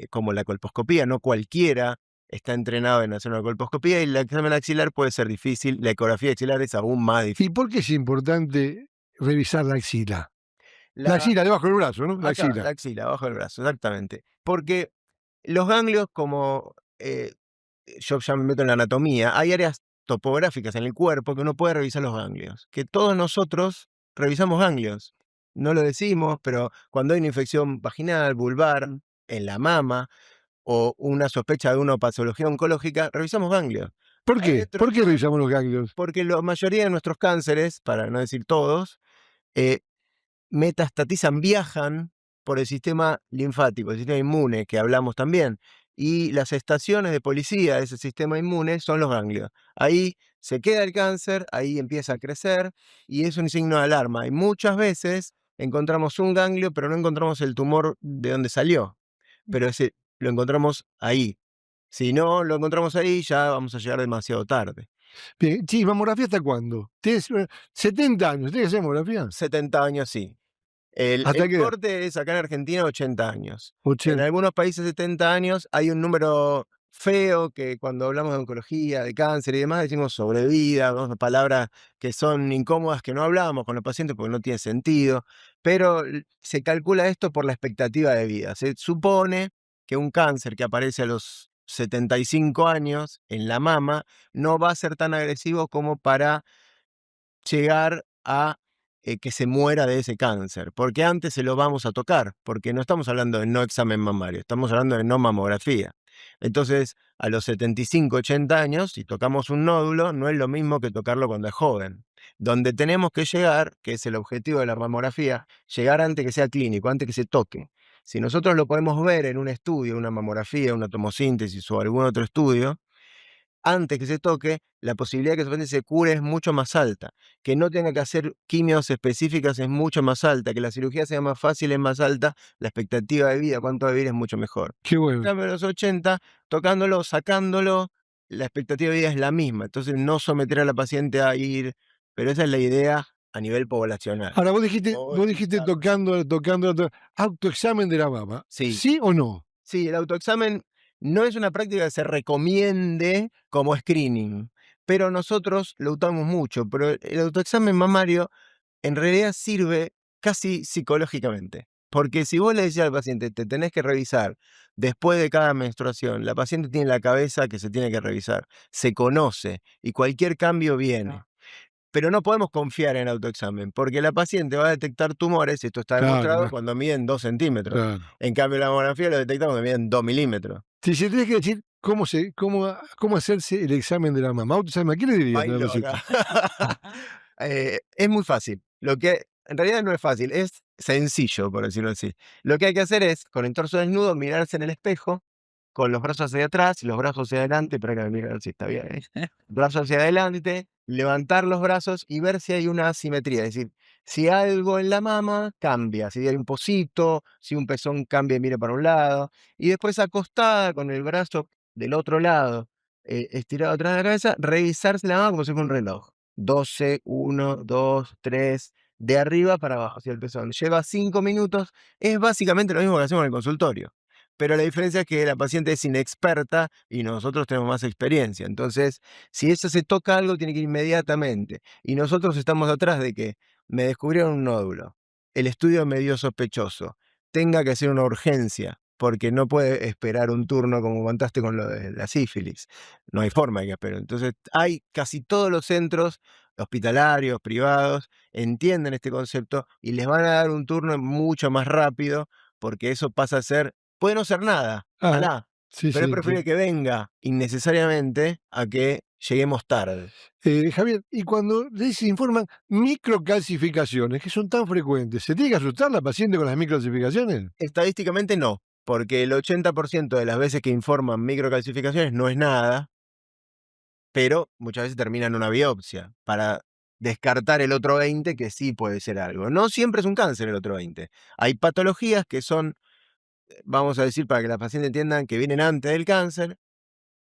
como la colposcopía, no cualquiera está entrenado en hacer una colposcopía y el examen axilar puede ser difícil, la ecografía axilar es aún más difícil. ¿Y por qué es importante revisar la axila? La La, axila debajo del brazo, ¿no? La acá, axila. la axila, abajo del brazo, exactamente. Porque los ganglios, como yo ya me meto en la anatomía, hay áreas topográficas en el cuerpo que uno puede revisar los ganglios. Que todos nosotros revisamos ganglios. No lo decimos, pero cuando hay una infección vaginal, vulvar, en la mama, o una sospecha de una patología oncológica, revisamos ganglios. ¿Por Ahí qué? dentro ¿Por qué están, revisamos los ganglios? porque la mayoría de nuestros cánceres, para no decir todos, eh, metastatizan, viajan por el sistema linfático, el sistema inmune, que hablamos también. Y las estaciones de policía de ese sistema inmune son los ganglios. Ahí se queda el cáncer, ahí empieza a crecer y es un signo de alarma. Y muchas veces encontramos un ganglio, pero no encontramos el tumor de donde salió. Pero ese lo encontramos ahí. Si no lo encontramos ahí, ya vamos a llegar demasiado tarde. Bien, sí, ¿mamografía hasta cuándo? Tienes 70 años, ¿tienes que hacer mamografía? 70 años sí. ¿Hasta El qué edad? corte es acá en Argentina 80 años. En 80. algunos países 70 años hay un número feo que cuando hablamos de oncología, de cáncer y demás decimos sobrevida, ¿no? Palabras que son incómodas que no hablamos con los pacientes porque no tiene sentido, pero se calcula esto por la expectativa de vida. Se supone que un cáncer que aparece a los 75 años en la mama no va a ser tan agresivo como para llegar a que se muera de ese cáncer, porque antes se lo vamos a tocar, porque no estamos hablando de no examen mamario, estamos hablando de no mamografía. Entonces, a los 75, 80 años, si tocamos un nódulo, no es lo mismo que tocarlo cuando es joven. Donde tenemos que llegar, que es el objetivo de la mamografía, llegar antes que sea clínico, antes que se toque. Si nosotros lo podemos ver en un estudio, una mamografía, una tomosíntesis o algún otro estudio, antes que se toque, la posibilidad de que su paciente se cure es mucho más alta. Que no tenga que hacer quimios específicas es mucho más alta. Que la cirugía sea más fácil es más alta. La expectativa de vida, cuánto va a vivir, es mucho mejor. Qué En bueno. cambio, a los 80, tocándolo, sacándolo, la expectativa de vida es la misma. Entonces, no someter a la paciente a ir. Pero esa es la idea a nivel poblacional. Ahora, vos dijiste Movilizarlo. tocando, autoexamen de la mama. Sí. ¿Sí o no? Sí, el autoexamen no es una práctica que se recomiende como screening, pero nosotros lo usamos mucho. Pero el autoexamen mamario en realidad sirve casi psicológicamente. Porque si vos le decís al paciente, te tenés que revisar después de cada menstruación, la paciente tiene la cabeza que se tiene que revisar, se conoce y cualquier cambio viene. Pero no podemos confiar en el autoexamen, porque la paciente va a detectar tumores, esto está Claro, demostrado, claro. cuando miden 2 centímetros. Claro. En cambio, la mamografía lo detectamos cuando miden 2 milímetros. Si se tenés que decir cómo hacerse el examen de la mama, autoexamen, ¿a qué le dirías? Bailo acá. Es muy fácil. Lo que en realidad no es fácil, es sencillo, por decirlo así. Lo que hay que hacer es, con el torso desnudo, mirarse en el espejo, con los brazos hacia atrás y los brazos hacia adelante, para que me miren si está bien. Brazos hacia adelante, levantar los brazos y ver si hay una asimetría. Es decir, si algo en la mama cambia, si hay un pocito, si un pezón cambia y mira para un lado. Y después acostada con el brazo del otro lado, estirado atrás de la cabeza, revisarse la mama como si fuera un reloj. 12, 1, 2, 3, de arriba para abajo, hacia el pezón. Lleva 5 minutos. Es básicamente lo mismo que hacemos en el consultorio. Pero la diferencia es que la paciente es inexperta y nosotros tenemos más experiencia. Entonces, si ella se toca algo, tiene que ir inmediatamente. Y nosotros estamos atrás de que me descubrieron un nódulo, el estudio me dio sospechoso, tenga que hacer una urgencia, porque no puede esperar un turno como contaste con lo de la sífilis. No hay forma de que espere. Entonces, hay casi todos los centros hospitalarios, privados, entienden este concepto y les van a dar un turno mucho más rápido, porque eso pasa a ser, puede no ser nada, Ah, ojalá, sí, pero es sí. preferible que venga innecesariamente a que lleguemos tarde. Javier, y cuando se informan microcalcificaciones, que son tan frecuentes, ¿se tiene que asustar la paciente con las microcalcificaciones? Estadísticamente no, porque el 80% de las veces que informan microcalcificaciones no es nada, pero muchas veces termina en una biopsia para descartar el otro 20 que sí puede ser algo. No siempre es un cáncer el otro 20. Hay patologías que son, vamos a decir para que la paciente entiendan, que vienen antes del cáncer,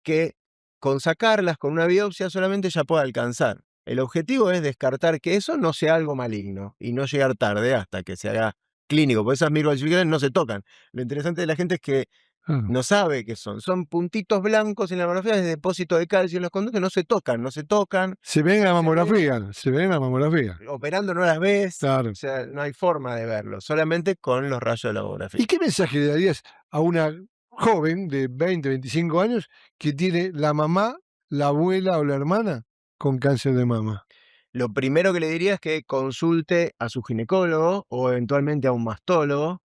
que con sacarlas con una biopsia solamente ya puede alcanzar. El objetivo es descartar que eso no sea algo maligno y no llegar tarde hasta que se haga clínico, porque esas microcalcificaciones no se tocan. Lo interesante de la gente es que Ah. No sabe qué son. Son puntitos blancos en la mamografía, es depósito de calcio en los conductos, no se tocan. Se ven en la Se ven. mamografía, se ven en la mamografía. Operando no las ves, Claro. o sea, no hay forma de verlo, solamente con los rayos de la ¿Y mamografía. qué mensaje le darías a una joven de 20, 25 años que tiene la mamá, la abuela o la hermana con cáncer de mama? Lo primero que le diría es que consulte a su ginecólogo o eventualmente a un mastólogo,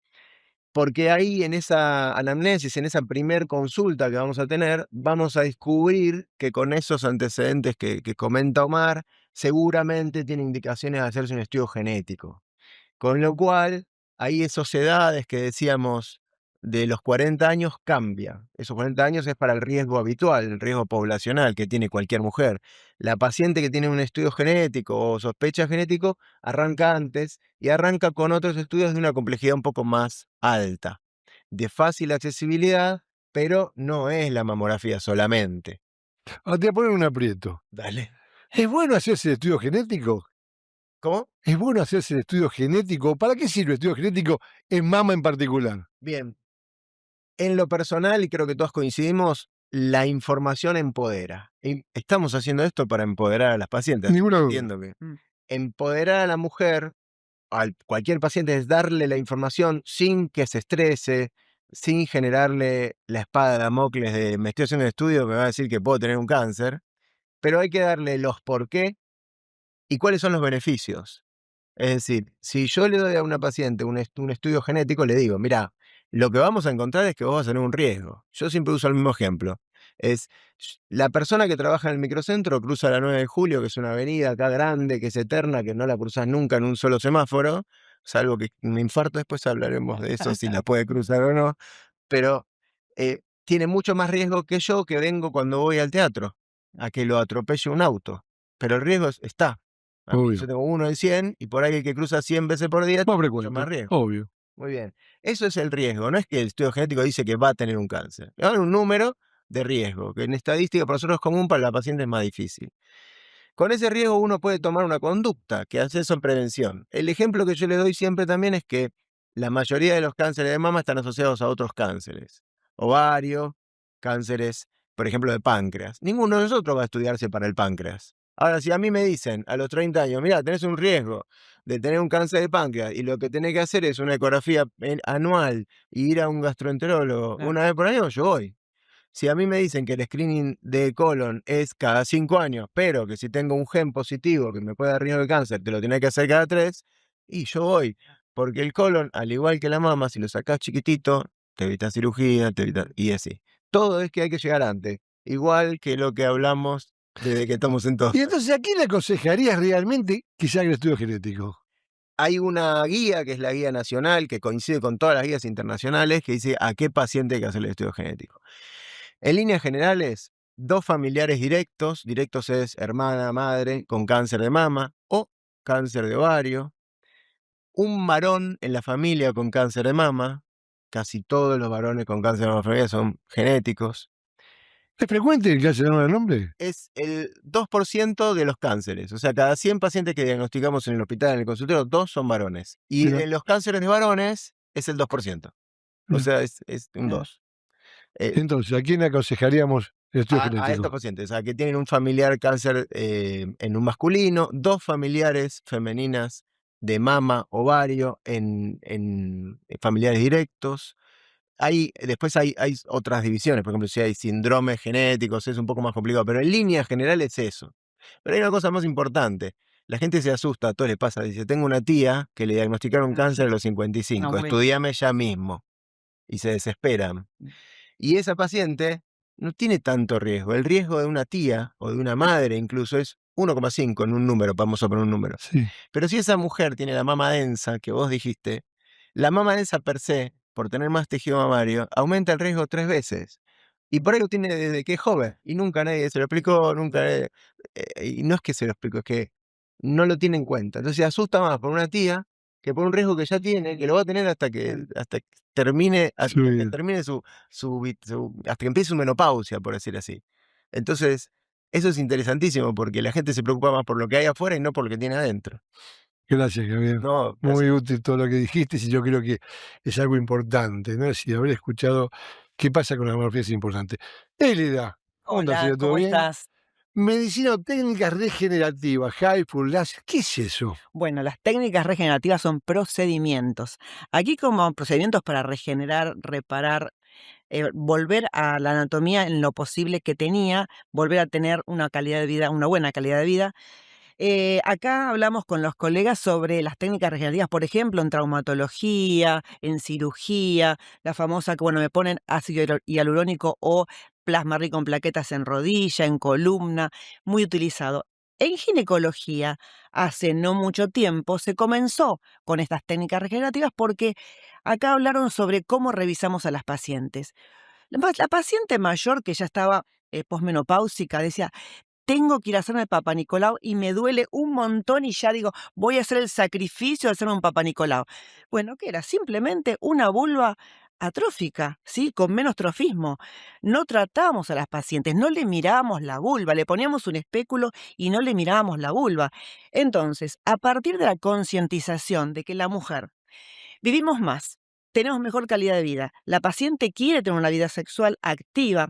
porque ahí en esa anamnesis, en esa primer consulta que vamos a tener, vamos a descubrir que con esos antecedentes que comenta Omar, seguramente tiene indicaciones de hacerse un estudio genético. Con lo cual, ahí esas edades que decíamos de los 40 años cambia. Esos 40 años es para el riesgo habitual, el riesgo poblacional que tiene cualquier mujer. La paciente que tiene un estudio genético o sospecha genético arranca antes y arranca con otros estudios de una complejidad un poco más alta, de fácil accesibilidad, pero no es la mamografía solamente. Ahora te voy a poner un aprieto. Dale. ¿Es bueno hacerse el estudio genético? ¿Cómo? ¿Es bueno hacerse el estudio genético? ¿Para qué sirve el estudio genético en mama en particular? Bien. En lo personal, y creo que todos coincidimos, la información empodera. Y estamos haciendo esto para empoderar a las pacientes. Ninguna duda. Entiendo que empoderar a la mujer, a cualquier paciente, es darle la información sin que se estrese, sin generarle la espada de Damocles de me estoy haciendo un estudio que me va a decir que puedo tener un cáncer, pero hay que darle los por qué y cuáles son los beneficios. Es decir, si yo le doy a una paciente un estudio genético, le digo, mira, lo que vamos a encontrar es que vos vas a tener un riesgo. Yo siempre uso el mismo ejemplo. Es la persona que trabaja en el microcentro cruza la 9 de julio, que es una avenida acá grande, que es eterna, que no la cruzas nunca en un solo semáforo, salvo que un infarto, después hablaremos de eso, si la puede cruzar o no, pero tiene mucho más riesgo que yo que vengo cuando voy al teatro, a que lo atropelle un auto. Pero el riesgo está. Obvio. Yo tengo 1 en 100 y por ahí el que cruza 100 veces por día Más tiene mucho frecuente. más riesgo. Obvio. Muy bien. Eso es el riesgo. No es que el estudio genético dice que va a tener un cáncer. Le dan un número de riesgo, que en estadística para nosotros es común, para la paciente es más difícil. Con ese riesgo uno puede tomar una conducta, que hace eso en prevención. El ejemplo que yo le doy siempre también es que la mayoría de los cánceres de mama están asociados a otros cánceres. Ovario, cánceres, por ejemplo, de páncreas. Ninguno de nosotros va a estudiarse para el páncreas. Ahora, si a mí me dicen a los 30 años, mira, tenés un riesgo de tener un cáncer de páncreas y lo que tenés que hacer es una ecografía anual y ir a un gastroenterólogo una vez por año, yo voy. Si a mí me dicen que el screening de colon es cada 5 años, pero que si tengo un gen positivo que me puede dar riesgo de cáncer, te lo tenés que hacer cada 3, y yo voy. Porque el colon, al igual que la mama, si lo sacás chiquitito, te evitas cirugía, y así. Todo es que hay que llegar antes. Igual que lo que hablamos desde que estamos en todo. Y entonces, ¿a quién le aconsejarías realmente que se haga el estudio genético? Hay una guía, que es la guía nacional, que coincide con todas las guías internacionales, que dice a qué paciente hay que hacer el estudio genético. En líneas generales, 2 familiares directos es hermana, madre con cáncer de mama o cáncer de ovario, un varón en la familia con cáncer de mama, casi todos los varones con cáncer de mama en la familia son genéticos, ¿Es frecuente el cáncer de mama del hombre? es el 2% de los cánceres, o sea, cada 100 pacientes que diagnosticamos en el hospital, en el consultorio, 2 son varones, y Mira. en los cánceres de varones es el 2%, o Mira. sea, es un 2. Entonces, ¿a quién le aconsejaríamos el estudio A estos genético? pacientes, a que tienen un familiar cáncer en un masculino, 2 familiares femeninas de mama, ovario, en familiares directos. Después hay otras divisiones, por ejemplo, si hay síndromes genéticos, es un poco más complicado, pero en líneas generales es eso. Pero hay una cosa más importante. La gente se asusta, a todo le pasa. Dice, tengo una tía que le diagnosticaron cáncer a los 55, estudiame ya mismo. Y se desesperan. Y esa paciente no tiene tanto riesgo. El riesgo de una tía o de una madre incluso es 1,5 en un número, vamos a poner un número. Sí. Pero si esa mujer tiene la mama densa, que vos dijiste, la mama densa per se, por tener más tejido mamario, aumenta el riesgo 3 veces. Y por ahí lo tiene desde que es joven. Y nunca nadie se lo explicó, y no es que se lo explicó, es que no lo tiene en cuenta. Entonces se asusta más por una tía que por un riesgo que ya tiene, que lo va a tener hasta que termine, hasta Su que vida. termine hasta que empiece su menopausia, por decir así. Entonces, eso es interesantísimo porque la gente se preocupa más por lo que hay afuera y no por lo que tiene adentro. Gracias, Javier. No, Muy útil todo lo que dijiste y yo creo que es algo importante, ¿no? Es decir, haber escuchado ¿Qué pasa con la mamografía? Es importante. Elida, ¿cómo andás, Hola, Elida? ¿Todo ¿cómo bien? estás? Medicina o técnicas regenerativas, HIFU, láser, ¿qué es eso? Bueno, las técnicas regenerativas son procedimientos. Aquí como procedimientos para regenerar, reparar, volver a la anatomía en lo posible que tenía, volver a tener una calidad de vida, una buena calidad de vida. Acá hablamos con los colegas sobre las técnicas regenerativas, por ejemplo, en traumatología, en cirugía, la famosa que, bueno, me ponen ácido hialurónico o plasma rico en plaquetas en rodilla, en columna, muy utilizado. En ginecología, hace no mucho tiempo, se comenzó con estas técnicas regenerativas porque acá hablaron sobre cómo revisamos a las pacientes. La paciente mayor que ya estaba posmenopáusica decía, tengo que ir a hacerme el Papa Nicolau y me duele un montón y ya digo, voy a hacer el sacrificio de hacerme un Papa Nicolau. Bueno, ¿qué era? Simplemente una vulva atrófica, ¿sí? Con menos trofismo. No tratábamos a las pacientes, no le mirábamos la vulva, le poníamos un espéculo y no le mirábamos la vulva. Entonces, a partir de la concientización de que la mujer vivimos más, tenemos mejor calidad de vida, la paciente quiere tener una vida sexual activa,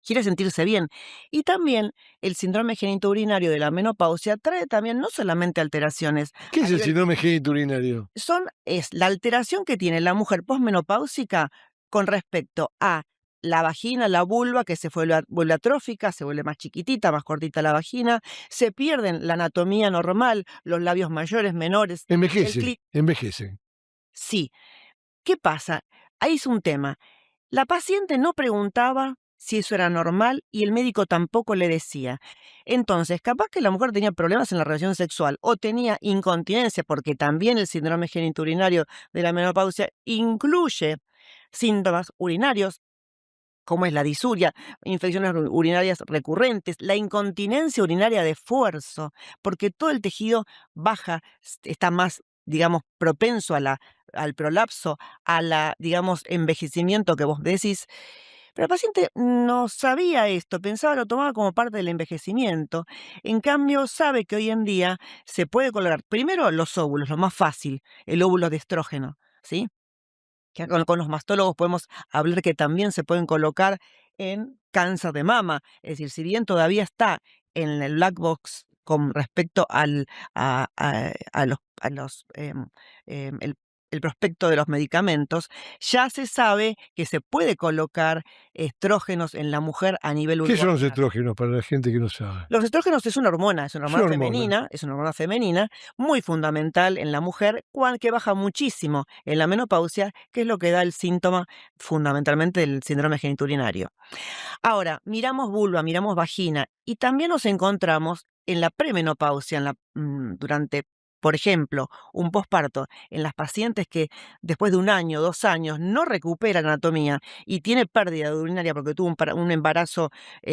quiere sentirse bien. Y también el síndrome genitourinario de la menopausia trae también no solamente alteraciones ¿Qué a es el nivel, síndrome genitourinario? es la alteración que tiene la mujer posmenopáusica con respecto a la vagina, la vulva, que se vuelve atrófica, se vuelve más chiquitita, más cortita la vagina, se pierden la anatomía normal, los labios mayores, menores, el Envejece, envejece. Sí. ¿Qué pasa? Ahí es un tema. La paciente no preguntaba si eso era normal y el médico tampoco le decía. Entonces, capaz que la mujer tenía problemas en la relación sexual o tenía incontinencia, porque también el síndrome genitourinario de la menopausia incluye síntomas urinarios, como es la disuria, infecciones urinarias recurrentes, la incontinencia urinaria de esfuerzo, porque todo el tejido baja, está más, digamos, propenso al prolapso, a la, digamos, envejecimiento que vos decís. Pero el paciente no sabía esto, pensaba, lo tomaba como parte del envejecimiento. En cambio, sabe que hoy en día se puede colocar primero los óvulos, lo más fácil, el óvulo de estrógeno, ¿sí? Que con los mastólogos podemos hablar que también se pueden colocar en cáncer de mama. Es decir, si bien todavía está en el black box con respecto el prospecto de los medicamentos, ya se sabe que se puede colocar estrógenos en la mujer a nivel ¿Qué son los vulvar. estrógenos para la gente que no sabe? Los estrógenos es una hormona Es una hormona. es una hormona femenina muy fundamental en la mujer, que baja muchísimo en la menopausia, que es lo que da el síntoma fundamentalmente del síndrome genitourinario. Ahora, miramos vulva, miramos vagina y también nos encontramos en la premenopausia, durante, por ejemplo, un posparto, en las pacientes que después de 1 año, 2 años, no recupera anatomía y tiene pérdida de urinaria porque tuvo un embarazo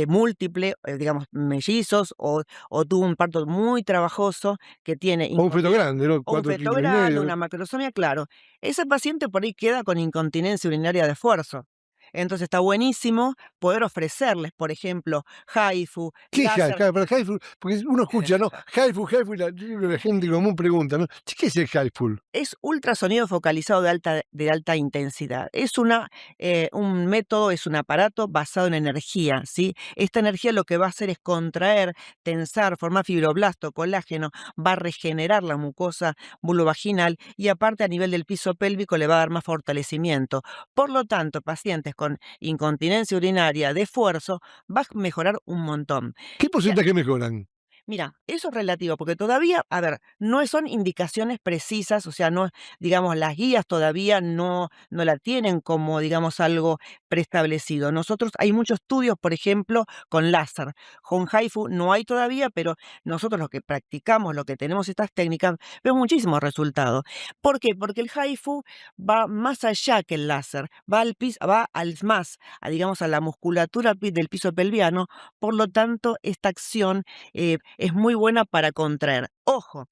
múltiple, digamos, mellizos, o tuvo un parto muy trabajoso que tiene O un feto grande, ¿no? o un 4 feto kilos y grande, medio. una macrosomía, claro. Ese paciente por ahí queda con incontinencia urinaria de esfuerzo. Entonces está buenísimo poder ofrecerles, por ejemplo, HIFU, ¿Qué es láser. Para HIFU, porque uno escucha, ¿no? HIFU, la gente común pregunta, ¿no? ¿Qué es el HIFU? Es ultrasonido focalizado de alta intensidad. Es un método, es un aparato basado en energía, ¿sí? Esta energía lo que va a hacer es contraer, tensar, formar fibroblasto, colágeno, va a regenerar la mucosa vulvovaginal y aparte a nivel del piso pélvico le va a dar más fortalecimiento. Por lo tanto, pacientes con incontinencia urinaria de esfuerzo va a mejorar un montón. ¿Qué porcentaje mejoran? Mira, eso es relativo, porque todavía, a ver, no son indicaciones precisas, o sea, no, digamos, las guías todavía no la tienen como, digamos, algo preestablecido. Nosotros, hay muchos estudios, por ejemplo, con láser. Con HIFU no hay todavía, pero nosotros los que practicamos, los que tenemos estas técnicas, vemos muchísimos resultados. ¿Por qué? Porque el HIFU va más allá que el láser, digamos, a la musculatura del piso pelviano, por lo tanto, esta acción es muy buena para contraer. Ojo,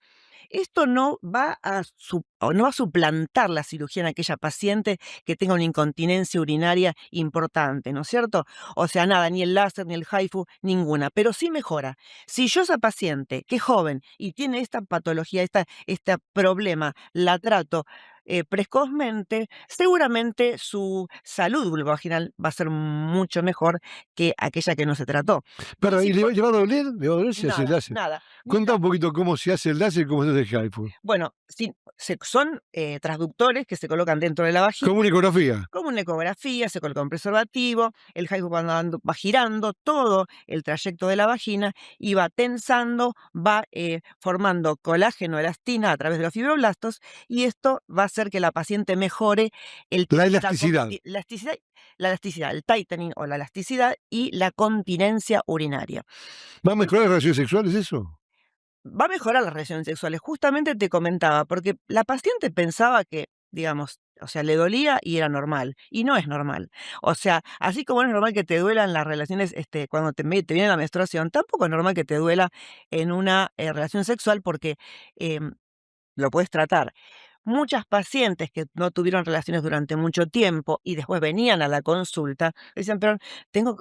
esto no va a suplantar la cirugía en aquella paciente que tenga una incontinencia urinaria importante, ¿no es cierto? O sea, nada, ni el láser, ni el HIFU, ninguna, pero sí mejora. Si yo esa paciente, que es joven y tiene esta patología, este problema, la trato precozmente, seguramente su salud vulvovaginal va a ser mucho mejor que aquella que no se trató. Pero, Sí, ¿y le va a doler? ¿Le va a doler si hace el nada, láser? nada. Ni Contá la- un poquito cómo se hace el láser y cómo se hace el HIFU. Bueno, son transductores que se colocan dentro de la vagina. Como una ecografía. Como una ecografía, se coloca un preservativo, el HIFU va girando todo el trayecto de la vagina y va tensando, va formando colágeno, elastina a través de los fibroblastos, y esto va a hacer que la paciente mejore La elasticidad. la elasticidad, el tightening o la elasticidad y la continencia urinaria. ¿Va a mejorar las relaciones sexuales eso? Va a mejorar las relaciones sexuales. Justamente te comentaba, porque la paciente pensaba que, digamos, o sea, le dolía y era normal, y no es normal. O sea, así como no es normal que te duelan las relaciones cuando te viene la menstruación, tampoco es normal que te duela en una relación sexual, porque em, lo puedes tratar. Muchas pacientes que no tuvieron relaciones durante mucho tiempo y después venían a la consulta, decían, pero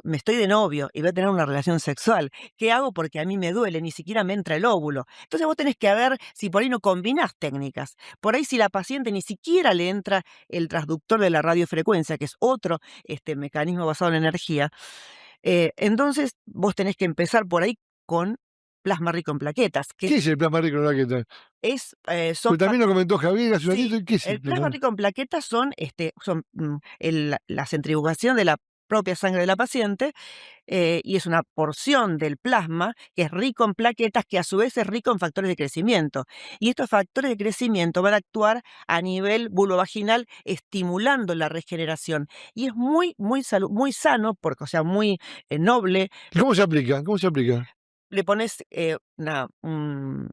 me estoy de novio y voy a tener una relación sexual. ¿Qué hago? Porque a mí me duele, ni siquiera me entra el óvulo. Entonces vos tenés que ver si por ahí no combinás técnicas. Por ahí si la paciente ni siquiera le entra el transductor de la radiofrecuencia, que es otro mecanismo basado en energía, entonces vos tenés que empezar por ahí con plasma rico en plaquetas, que ¿Qué es el plasma rico en plaquetas? son Pues también lo comentó Javier hace un ratito. Sí, ¿Y qué es el el plasma plasma? rico en plaquetas son la centrifugación de la propia sangre de la paciente, y es una porción del plasma que es rico en plaquetas, que a su vez es rico en factores de crecimiento. Y estos factores de crecimiento van a actuar a nivel vulvovaginal estimulando la regeneración. Y es muy, muy, muy sano, porque, o sea, muy noble. ¿Cómo se aplica? ¿Cómo se aplica? Le pones un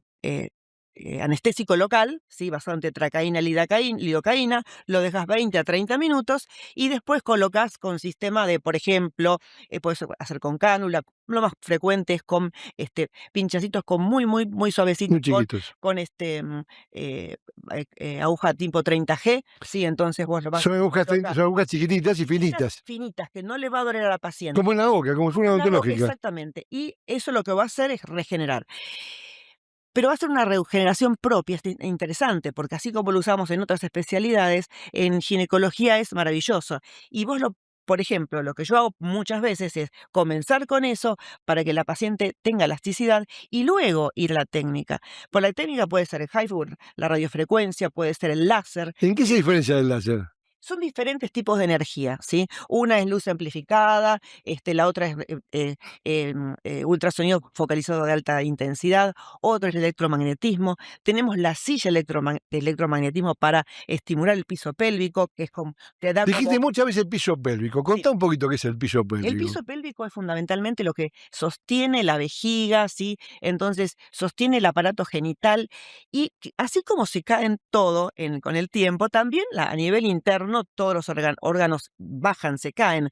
anestésico local, ¿sí? Basado en tetracaína, lidocaína, lo dejas 20 a 30 minutos y después colocas con sistema de, por ejemplo, puedes hacer con cánula, lo más frecuente es con pinchacitos con muy, muy, muy suavecitos, Muy chiquitos. con aguja tipo 30G, ¿sí? Entonces vos lo vas Son agujas, colocando. son agujas chiquititas y finitas. Finitas, que no le va a doler a la paciente. Como en la boca, como si fuera una odontológica. Exactamente. Y eso lo que va a hacer es regenerar. Pero va a ser una regeneración propia, interesante, porque así como lo usamos en otras especialidades, en ginecología es maravilloso. Y por ejemplo, lo que yo hago muchas veces es comenzar con eso para que la paciente tenga elasticidad y luego ir a la técnica. Por la técnica puede ser el HIFU, la radiofrecuencia, puede ser el láser. ¿En qué se diferencia del láser? Son diferentes tipos de energía, ¿sí? Una es luz amplificada, la otra es ultrasonido focalizado de alta intensidad, otro es el electromagnetismo. Tenemos la silla de electromagnetismo para estimular el piso pélvico, que es te da Dijiste como... muchas veces el piso pélvico. Contá un poquito qué es el piso El pélvico. piso pélvico es fundamentalmente lo que sostiene la vejiga, ¿sí? Entonces sostiene el aparato genital y así como se caen todo con el tiempo, también a nivel interno todos los órganos bajan, se caen.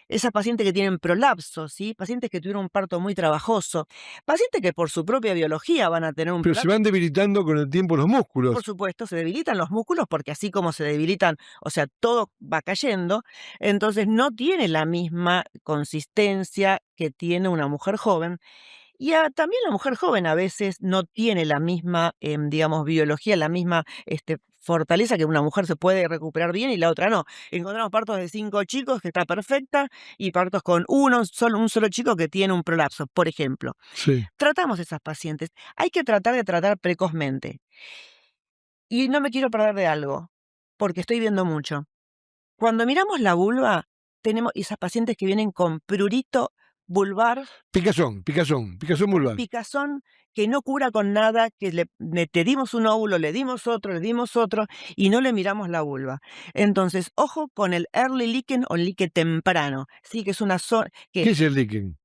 Esas pacientes que tienen prolapso, ¿sí? Pacientes que tuvieron un parto muy trabajoso, pacientes que por su propia biología van a tener un Pero se prolapso. van debilitando con el tiempo los músculos. Por supuesto, se debilitan los músculos porque así como se debilitan, o sea, todo va cayendo, entonces no tiene la misma consistencia que tiene una mujer joven. Y también la mujer joven a veces no tiene la misma, digamos, biología, la misma fortaleza, que una mujer se puede recuperar bien y la otra no. Encontramos partos de 5 chicos que está perfecta y partos con un solo chico que tiene un prolapso, por ejemplo. Sí. Tratamos esas pacientes. Hay que tratar de tratar precozmente. Y no me quiero perder de algo, porque estoy viendo mucho. Cuando miramos la vulva, tenemos esas pacientes que vienen con prurito vulvar, Picazón vulvar. picazón que no cura con nada, que te dimos un óvulo, le dimos otro, y no le miramos la vulva. Entonces, ojo con el early lichen o lique temprano, ¿sí? Que es una zona ¿Qué es el líquen?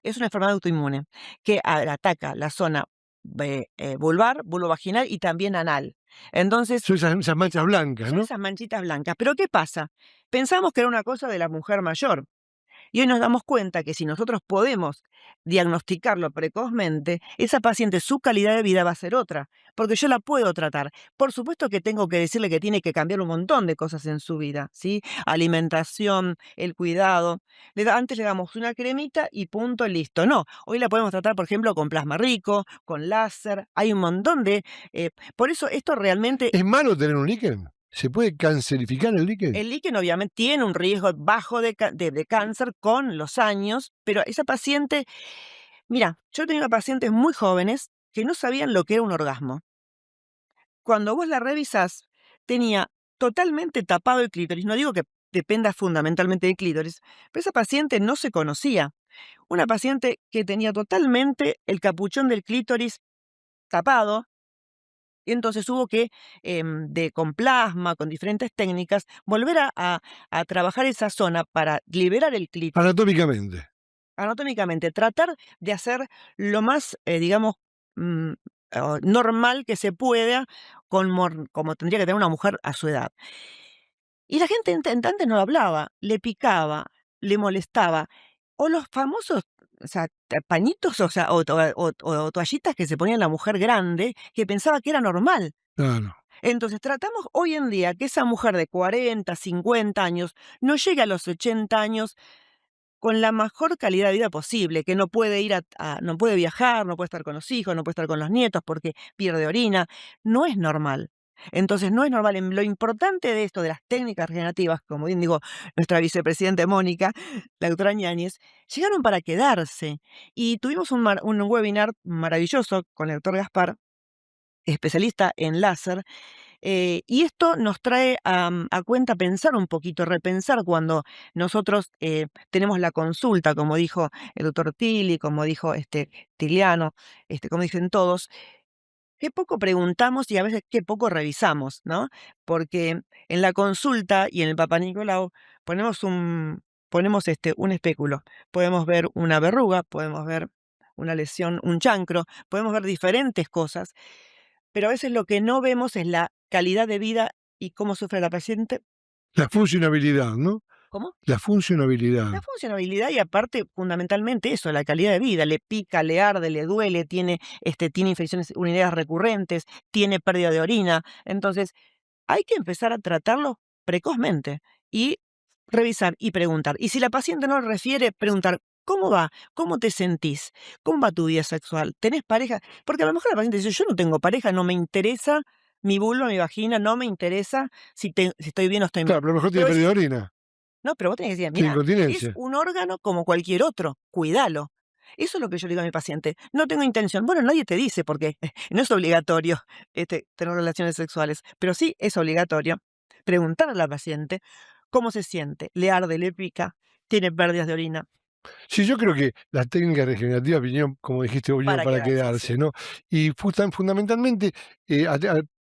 es una enfermedad autoinmune que ataca la zona vulvar, vulvovaginal y también anal. Entonces, Son esas manchas blancas, son ¿no? esas manchitas blancas. Pero ¿qué pasa? Pensamos que era una cosa de la mujer mayor. Y hoy nos damos cuenta que si nosotros podemos diagnosticarlo precozmente, esa paciente, su calidad de vida va a ser otra, porque yo la puedo tratar. Por supuesto que tengo que decirle que tiene que cambiar un montón de cosas en su vida, ¿sí? Alimentación, el cuidado. Antes le damos una cremita y punto, listo. No, hoy la podemos tratar, por ejemplo, con plasma rico, con láser. Hay un montón de... por eso esto realmente... ¿Es malo tener un líquen? ¿Se puede cancerificar el líquen? El líquen obviamente tiene un riesgo bajo de cáncer con los años, pero esa paciente, mira, yo he tenido pacientes muy jóvenes que no sabían lo que era un orgasmo. Cuando vos la revisás, tenía totalmente tapado el clítoris. No digo que dependa fundamentalmente del clítoris, pero esa paciente no se conocía. Una paciente que tenía totalmente el capuchón del clítoris tapado, y entonces hubo que, con plasma, con diferentes técnicas, volver a trabajar esa zona para liberar el clítoris. Anatómicamente. Anatómicamente, tratar de hacer lo más, digamos, normal que se pueda, como tendría que tener una mujer a su edad. Y la gente antes no hablaba, le picaba, le molestaba. O los famosos, o sea, pañitos, o sea, o toallitas que se ponía la mujer grande, que pensaba que era normal. Claro. Entonces tratamos hoy en día que esa mujer de 40, 50 años no llegue a los 80 años con la mejor calidad de vida posible, que no puede ir no puede viajar, no puede estar con los hijos, no puede estar con los nietos porque pierde orina. No es normal. Entonces, no es normal. Lo importante de esto, de las técnicas regenerativas, como bien digo, nuestra vicepresidenta Mónica, la doctora Ñáñez, llegaron para quedarse. Y tuvimos un webinar maravilloso con el doctor Gaspar, especialista en láser, y esto nos trae a cuenta pensar un poquito, repensar cuando nosotros tenemos la consulta, como dijo el doctor Tilly, como dijo Tiliano, como dicen todos, qué poco preguntamos y a veces qué poco revisamos, ¿no? Porque en la consulta y en el Papá Nicolau ponemos un espéculo, podemos ver una verruga, podemos ver una lesión, un chancro, podemos ver diferentes cosas, pero a veces lo que no vemos es la calidad de vida y cómo sufre la paciente. La funcionabilidad, ¿no? ¿Cómo? La funcionabilidad. La funcionabilidad y aparte, fundamentalmente eso, la calidad de vida. Le pica, le arde, le duele, tiene infecciones urinarias recurrentes, tiene pérdida de orina. Entonces, hay que empezar a tratarlo precozmente y revisar y preguntar. Y si la paciente no lo refiere, preguntar, ¿cómo va? ¿Cómo te sentís? ¿Cómo va tu vida sexual? ¿Tenés pareja? Porque a lo mejor la paciente dice, yo no tengo pareja, no me interesa mi vulva, mi vagina, no me interesa si estoy bien o estoy mal. Claro, pero a lo mejor tiene Pero pérdida de orina. no, pero vos tenés que decir, Tiene mira, es incontinencia. un órgano como cualquier otro, cuídalo. Eso es lo que yo le digo a mi paciente. No tengo intención. Bueno, nadie te dice porque no es obligatorio tener relaciones sexuales, pero sí es obligatorio preguntar a la paciente cómo se siente, le arde, le pica, tiene pérdidas de orina. Sí, yo creo que las técnicas regenerativas vinieron, como dijiste, vinieron para quedarse, sí. ¿no? Y fundamentalmente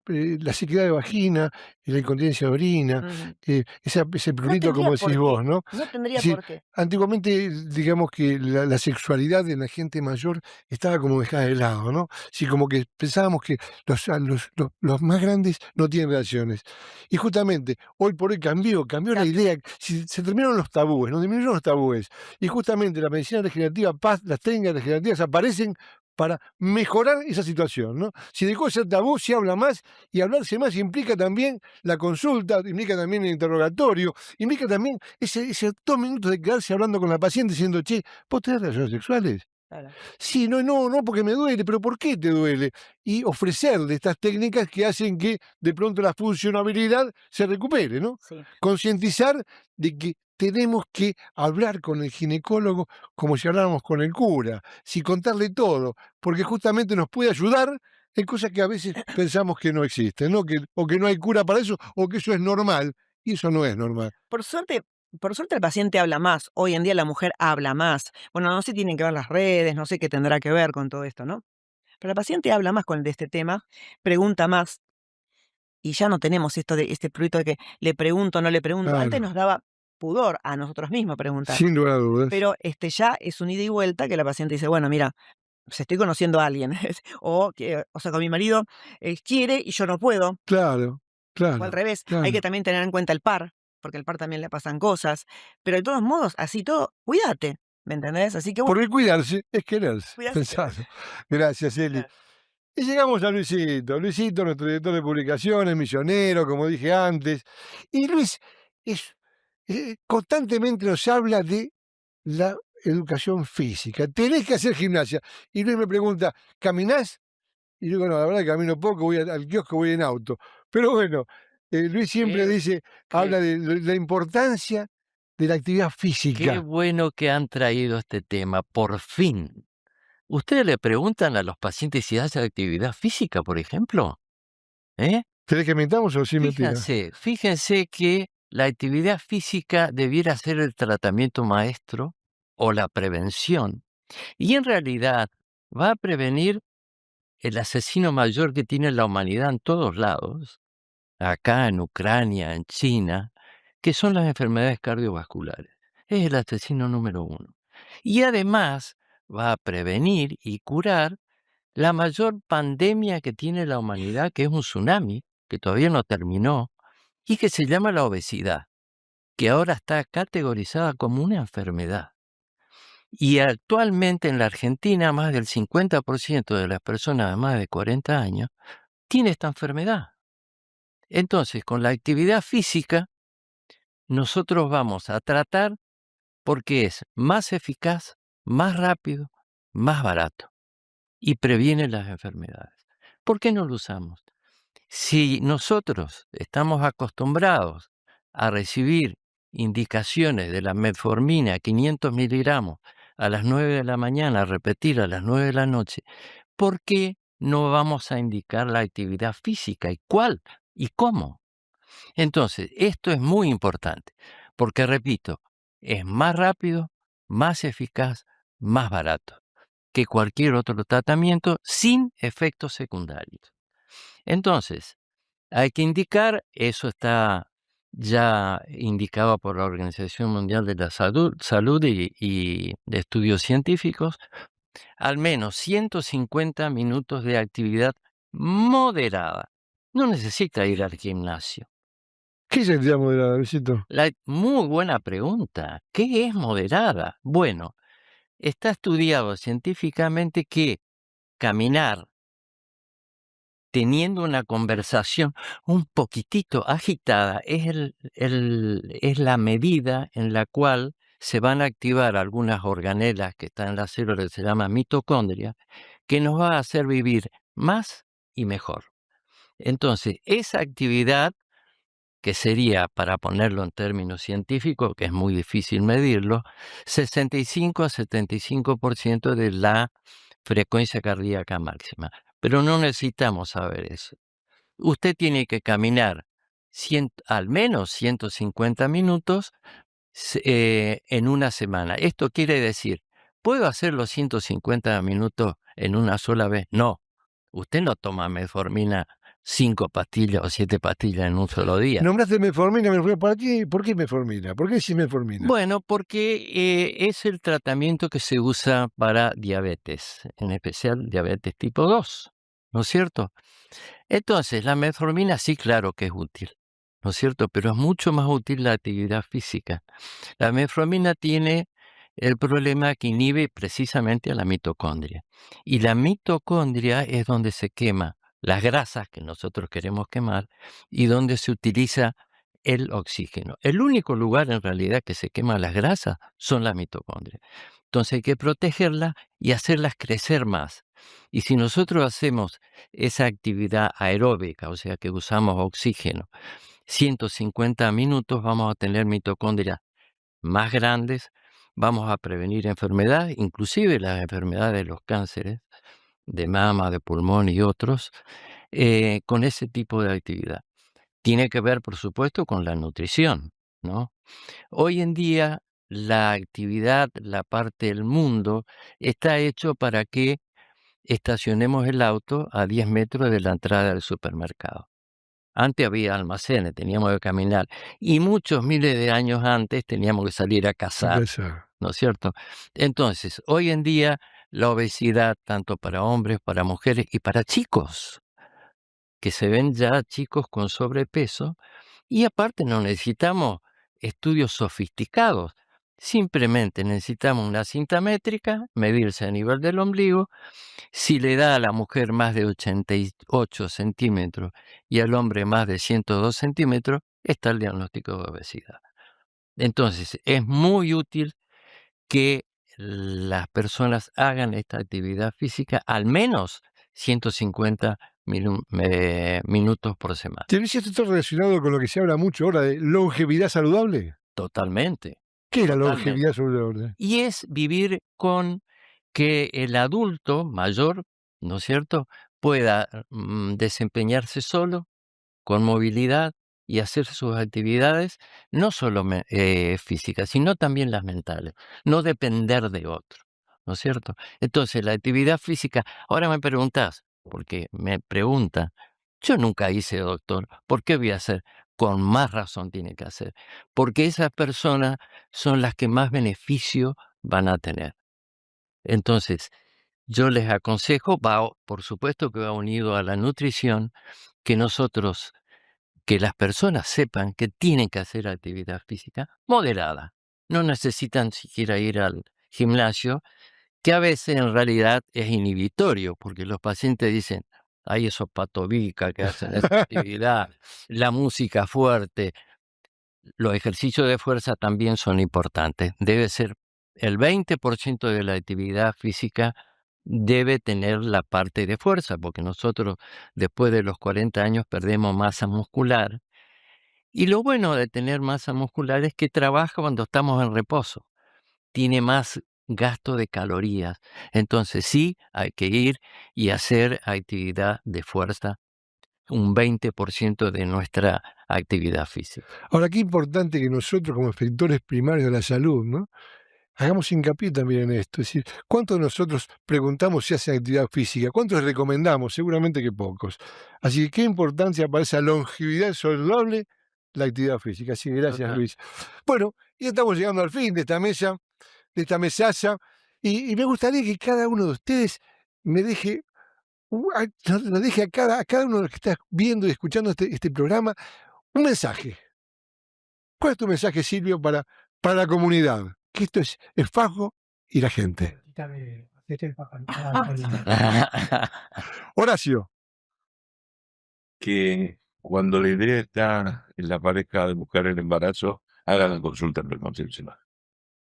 la sequedad de vagina, la incontinencia de orina, Ujú. ese prurito, tendría como por decís qué. vos, ¿no? No tendría Sí, por qué. antiguamente, digamos que la sexualidad en la gente mayor estaba como dejada de lado, ¿no? Sí, como que pensábamos que los más grandes no tienen relaciones. Y justamente, hoy por hoy cambió la idea. Se terminaron los tabúes, no disminuyeron los tabúes. Y justamente la medicina regenerativa, las técnicas regenerativas aparecen para mejorar esa situación, ¿no? Si dejó de ser tabú, se habla más, y hablarse más implica también la consulta, implica también el interrogatorio, implica también ese 2 minutos de quedarse hablando con la paciente diciendo, che, ¿vos tenés relaciones sexuales? Claro. Sí, no, porque me duele, pero ¿por qué te duele? Y ofrecerle estas técnicas que hacen que de pronto la funcionabilidad se recupere, ¿no? Sí. Concientizar de que tenemos que hablar con el ginecólogo como si habláramos con el cura, sin contarle todo, porque justamente nos puede ayudar en cosas que a veces pensamos que no existen, ¿no? O que no hay cura para eso, o que eso es normal, y eso no es normal. Por suerte el paciente habla más. Hoy en día la mujer habla más. Bueno, no sé si tienen que ver las redes, no sé qué tendrá que ver con todo esto, ¿no? Pero la paciente habla más de este tema, pregunta más, y ya no tenemos esto de este prurito de que le pregunto, no le pregunto. Antes Claro, nos daba pudor a nosotros mismos preguntar. sin lugar a dudas. Pero ya es un ida y vuelta que la paciente dice, bueno, mira, estoy conociendo a alguien. O sea, con mi marido quiere y yo no puedo. Claro, O al claro, revés, hay claro. que también tener en cuenta el par. porque al par también le pasan cosas, pero de todos modos, así todo, cuídate, ¿me entendés? Así que bueno, Porque cuidarse es quererse. cuidarse es Pensalo. quererse. Gracias, Eli. Claro. Y llegamos a Luisito. Luisito, nuestro director de publicaciones, misionero, como dije antes. Y Luis constantemente nos habla de la educación física. Tenés que hacer gimnasia. Y Luis me pregunta, ¿caminás? Y yo digo, no, la verdad que camino poco, voy al kiosco, voy en auto. Pero bueno, Luis siempre Qué, habla qué, de la importancia de la actividad qué física. bueno que han traído este tema, por fin. ¿Ustedes le preguntan a los pacientes si hacen actividad física, por ejemplo? ¿Eh? ¿Querés que mentamos o sí mentira? Fíjense que la actividad física debiera ser el tratamiento maestro o la prevención. Y en realidad va a prevenir el asesino mayor que tiene la humanidad en todos lados, acá en Ucrania, en China, que son las enfermedades cardiovasculares. Es el asesino número 1. Y además va a prevenir y curar la mayor pandemia que tiene la humanidad, que es un tsunami, que todavía no terminó, y que se llama la obesidad, que ahora está categorizada como una enfermedad. Y actualmente en la Argentina más del 50% de las personas de más de 40 años tiene esta enfermedad. Entonces, con la actividad física, nosotros vamos a tratar porque es más eficaz, más rápido, más barato y previene las enfermedades. ¿Por qué no lo usamos? Si nosotros estamos acostumbrados a recibir indicaciones de la metformina 500 miligramos a las 9 de la mañana, a repetir a las 9 de la noche, ¿por qué no vamos a indicar la actividad física? ¿Y cuál? ¿Y cómo? Entonces, esto es muy importante, porque repito, es más rápido, más eficaz, más barato que cualquier otro tratamiento sin efectos secundarios. Entonces, hay que indicar, eso está ya indicado por la Organización Mundial de la Salud y de estudios científicos, al menos 150 minutos de actividad moderada. No necesita ir al gimnasio. ¿Qué es actividad moderada, Luisito? Muy buena pregunta. ¿Qué es moderada? Bueno, está estudiado científicamente que caminar teniendo una conversación un poquitito agitada es la medida en la cual se van a activar algunas organelas que están en la célula que se llama mitocondria, que nos va a hacer vivir más y mejor. Entonces, esa actividad, que sería, para ponerlo en términos científicos, que es muy difícil medirlo, 65 a 75% de la frecuencia cardíaca máxima. Pero no necesitamos saber eso. Usted tiene que caminar al menos 150 minutos en una semana. Esto quiere decir, ¿puedo hacer los 150 minutos en una sola vez? No. Usted no toma metformina 5 pastillas o 7 pastillas en un solo día. Nombraste metformina. ¿Por qué metformina? ¿Por qué sí metformina? Bueno, porque es el tratamiento que se usa para diabetes, en especial diabetes tipo 2, ¿no es cierto? Entonces, la metformina sí, claro que es útil, ¿no es cierto? Pero es mucho más útil la actividad física. La metformina tiene el problema que inhibe precisamente a la mitocondria. Y la mitocondria es donde se quema las grasas que nosotros queremos quemar y donde se utiliza el oxígeno. El único lugar en realidad que se quema las grasas son las mitocondrias. Entonces hay que protegerlas y hacerlas crecer más. Y si nosotros hacemos esa actividad aeróbica, o sea que usamos oxígeno, 150 minutos, vamos a tener mitocondrias más grandes, vamos a prevenir enfermedades, inclusive las enfermedades de los cánceres de mama, de pulmón y otros, con ese tipo de actividad. Tiene que ver, por supuesto, con la nutrición, ¿no? Hoy en día la actividad, la parte del mundo, está hecho para que estacionemos el auto a 10 metros de la entrada del supermercado. Antes había almacenes, teníamos que caminar. Y muchos miles de años antes teníamos que salir a cazar, ¿no es cierto? Entonces, hoy en día la obesidad, tanto para hombres, para mujeres y para chicos, que se ven ya chicos con sobrepeso, y aparte no necesitamos estudios sofisticados. Simplemente necesitamos una cinta métrica, medirse a nivel del ombligo. Si le da a la mujer más de 88 centímetros y al hombre más de 102 centímetros, está el diagnóstico de obesidad. Entonces, es muy útil que las personas hagan esta actividad física al menos 150 minutos por semana. ¿Te ves esto está relacionado con lo que se habla mucho ahora de longevidad saludable? Totalmente. ¿Qué es la Totalmente. longevidad saludable? Y es vivir con que el adulto mayor, ¿no es cierto?, pueda desempeñarse solo, con movilidad y hacer sus actividades, no solo físicas, sino también las mentales. No depender de otro, ¿no es cierto? Entonces, la actividad física, ahora me preguntás, porque me preguntan, yo nunca hice doctor, ¿por qué voy a hacer? Con más razón tiene que hacer, porque esas personas son las que más beneficio van a tener. Entonces, yo les aconsejo, por supuesto que va unido a la nutrición, que las personas sepan que tienen que hacer actividad física moderada. No necesitan siquiera ir al gimnasio, que a veces en realidad es inhibitorio, porque los pacientes dicen, hay esos patobicas que hacen esa actividad, la música fuerte. Los ejercicios de fuerza también son importantes. Debe ser el 20% de la actividad física debe tener la parte de fuerza, porque nosotros después de los 40 años perdemos masa muscular. Y lo bueno de tener masa muscular es que trabaja cuando estamos en reposo. Tiene más gasto de calorías. Entonces sí, hay que ir y hacer actividad de fuerza, un 20% de nuestra actividad física. Ahora, qué importante que nosotros como efectores primarios de la salud, ¿no?, hagamos hincapié también en esto. Es decir, ¿cuántos de nosotros preguntamos si hacen actividad física? ¿Cuántos recomendamos? Seguramente que pocos. Así que qué importancia para esa longevidad saludable la actividad física. Así que gracias, Total. Luis. Bueno, ya estamos llegando al fin de esta mesa, de esta mesaza, y me gustaría que cada uno de ustedes me deje, lo deje a cada uno de los que está viendo y escuchando este programa, un mensaje. ¿Cuál es tu mensaje, Silvio, para la comunidad? Que esto es el Fajo y la gente. Quítame, hacete el papá. Horacio. Que cuando la idea está en la pareja de buscar el embarazo, hagan la consulta preconcepcional.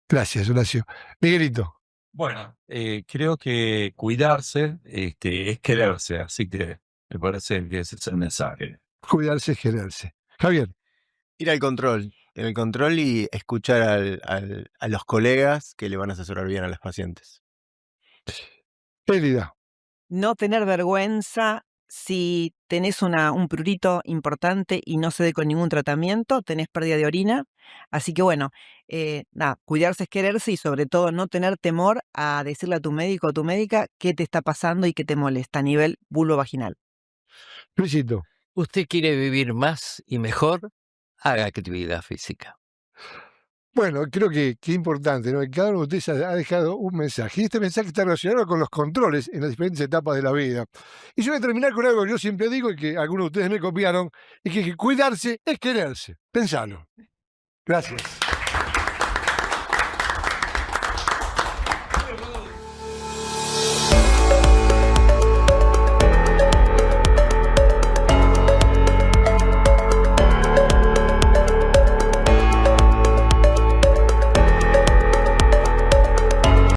Gracias, Horacio. Miguelito. Bueno, creo que cuidarse es quererse, así que me parece que ese es el mensaje. Cuidarse es quererse. Javier. Ir al control. Ir al control y escuchar a los colegas que le van a asesorar bien a los pacientes. Elida. No tener vergüenza si tenés un prurito importante y no se dé con ningún tratamiento, tenés pérdida de orina. Así que bueno, cuidarse es quererse y sobre todo no tener temor a decirle a tu médico o tu médica qué te está pasando y qué te molesta a nivel vulvovaginal. Luisito. ¿Usted quiere vivir más y mejor? Haga actividad física. Bueno, creo que es importante, ¿no? Que cada uno de ustedes ha dejado un mensaje. Y este mensaje está relacionado con los controles en las diferentes etapas de la vida. Y yo voy a terminar con algo que yo siempre digo y que algunos de ustedes me copiaron, y que cuidarse es quererse. Pensalo. Gracias.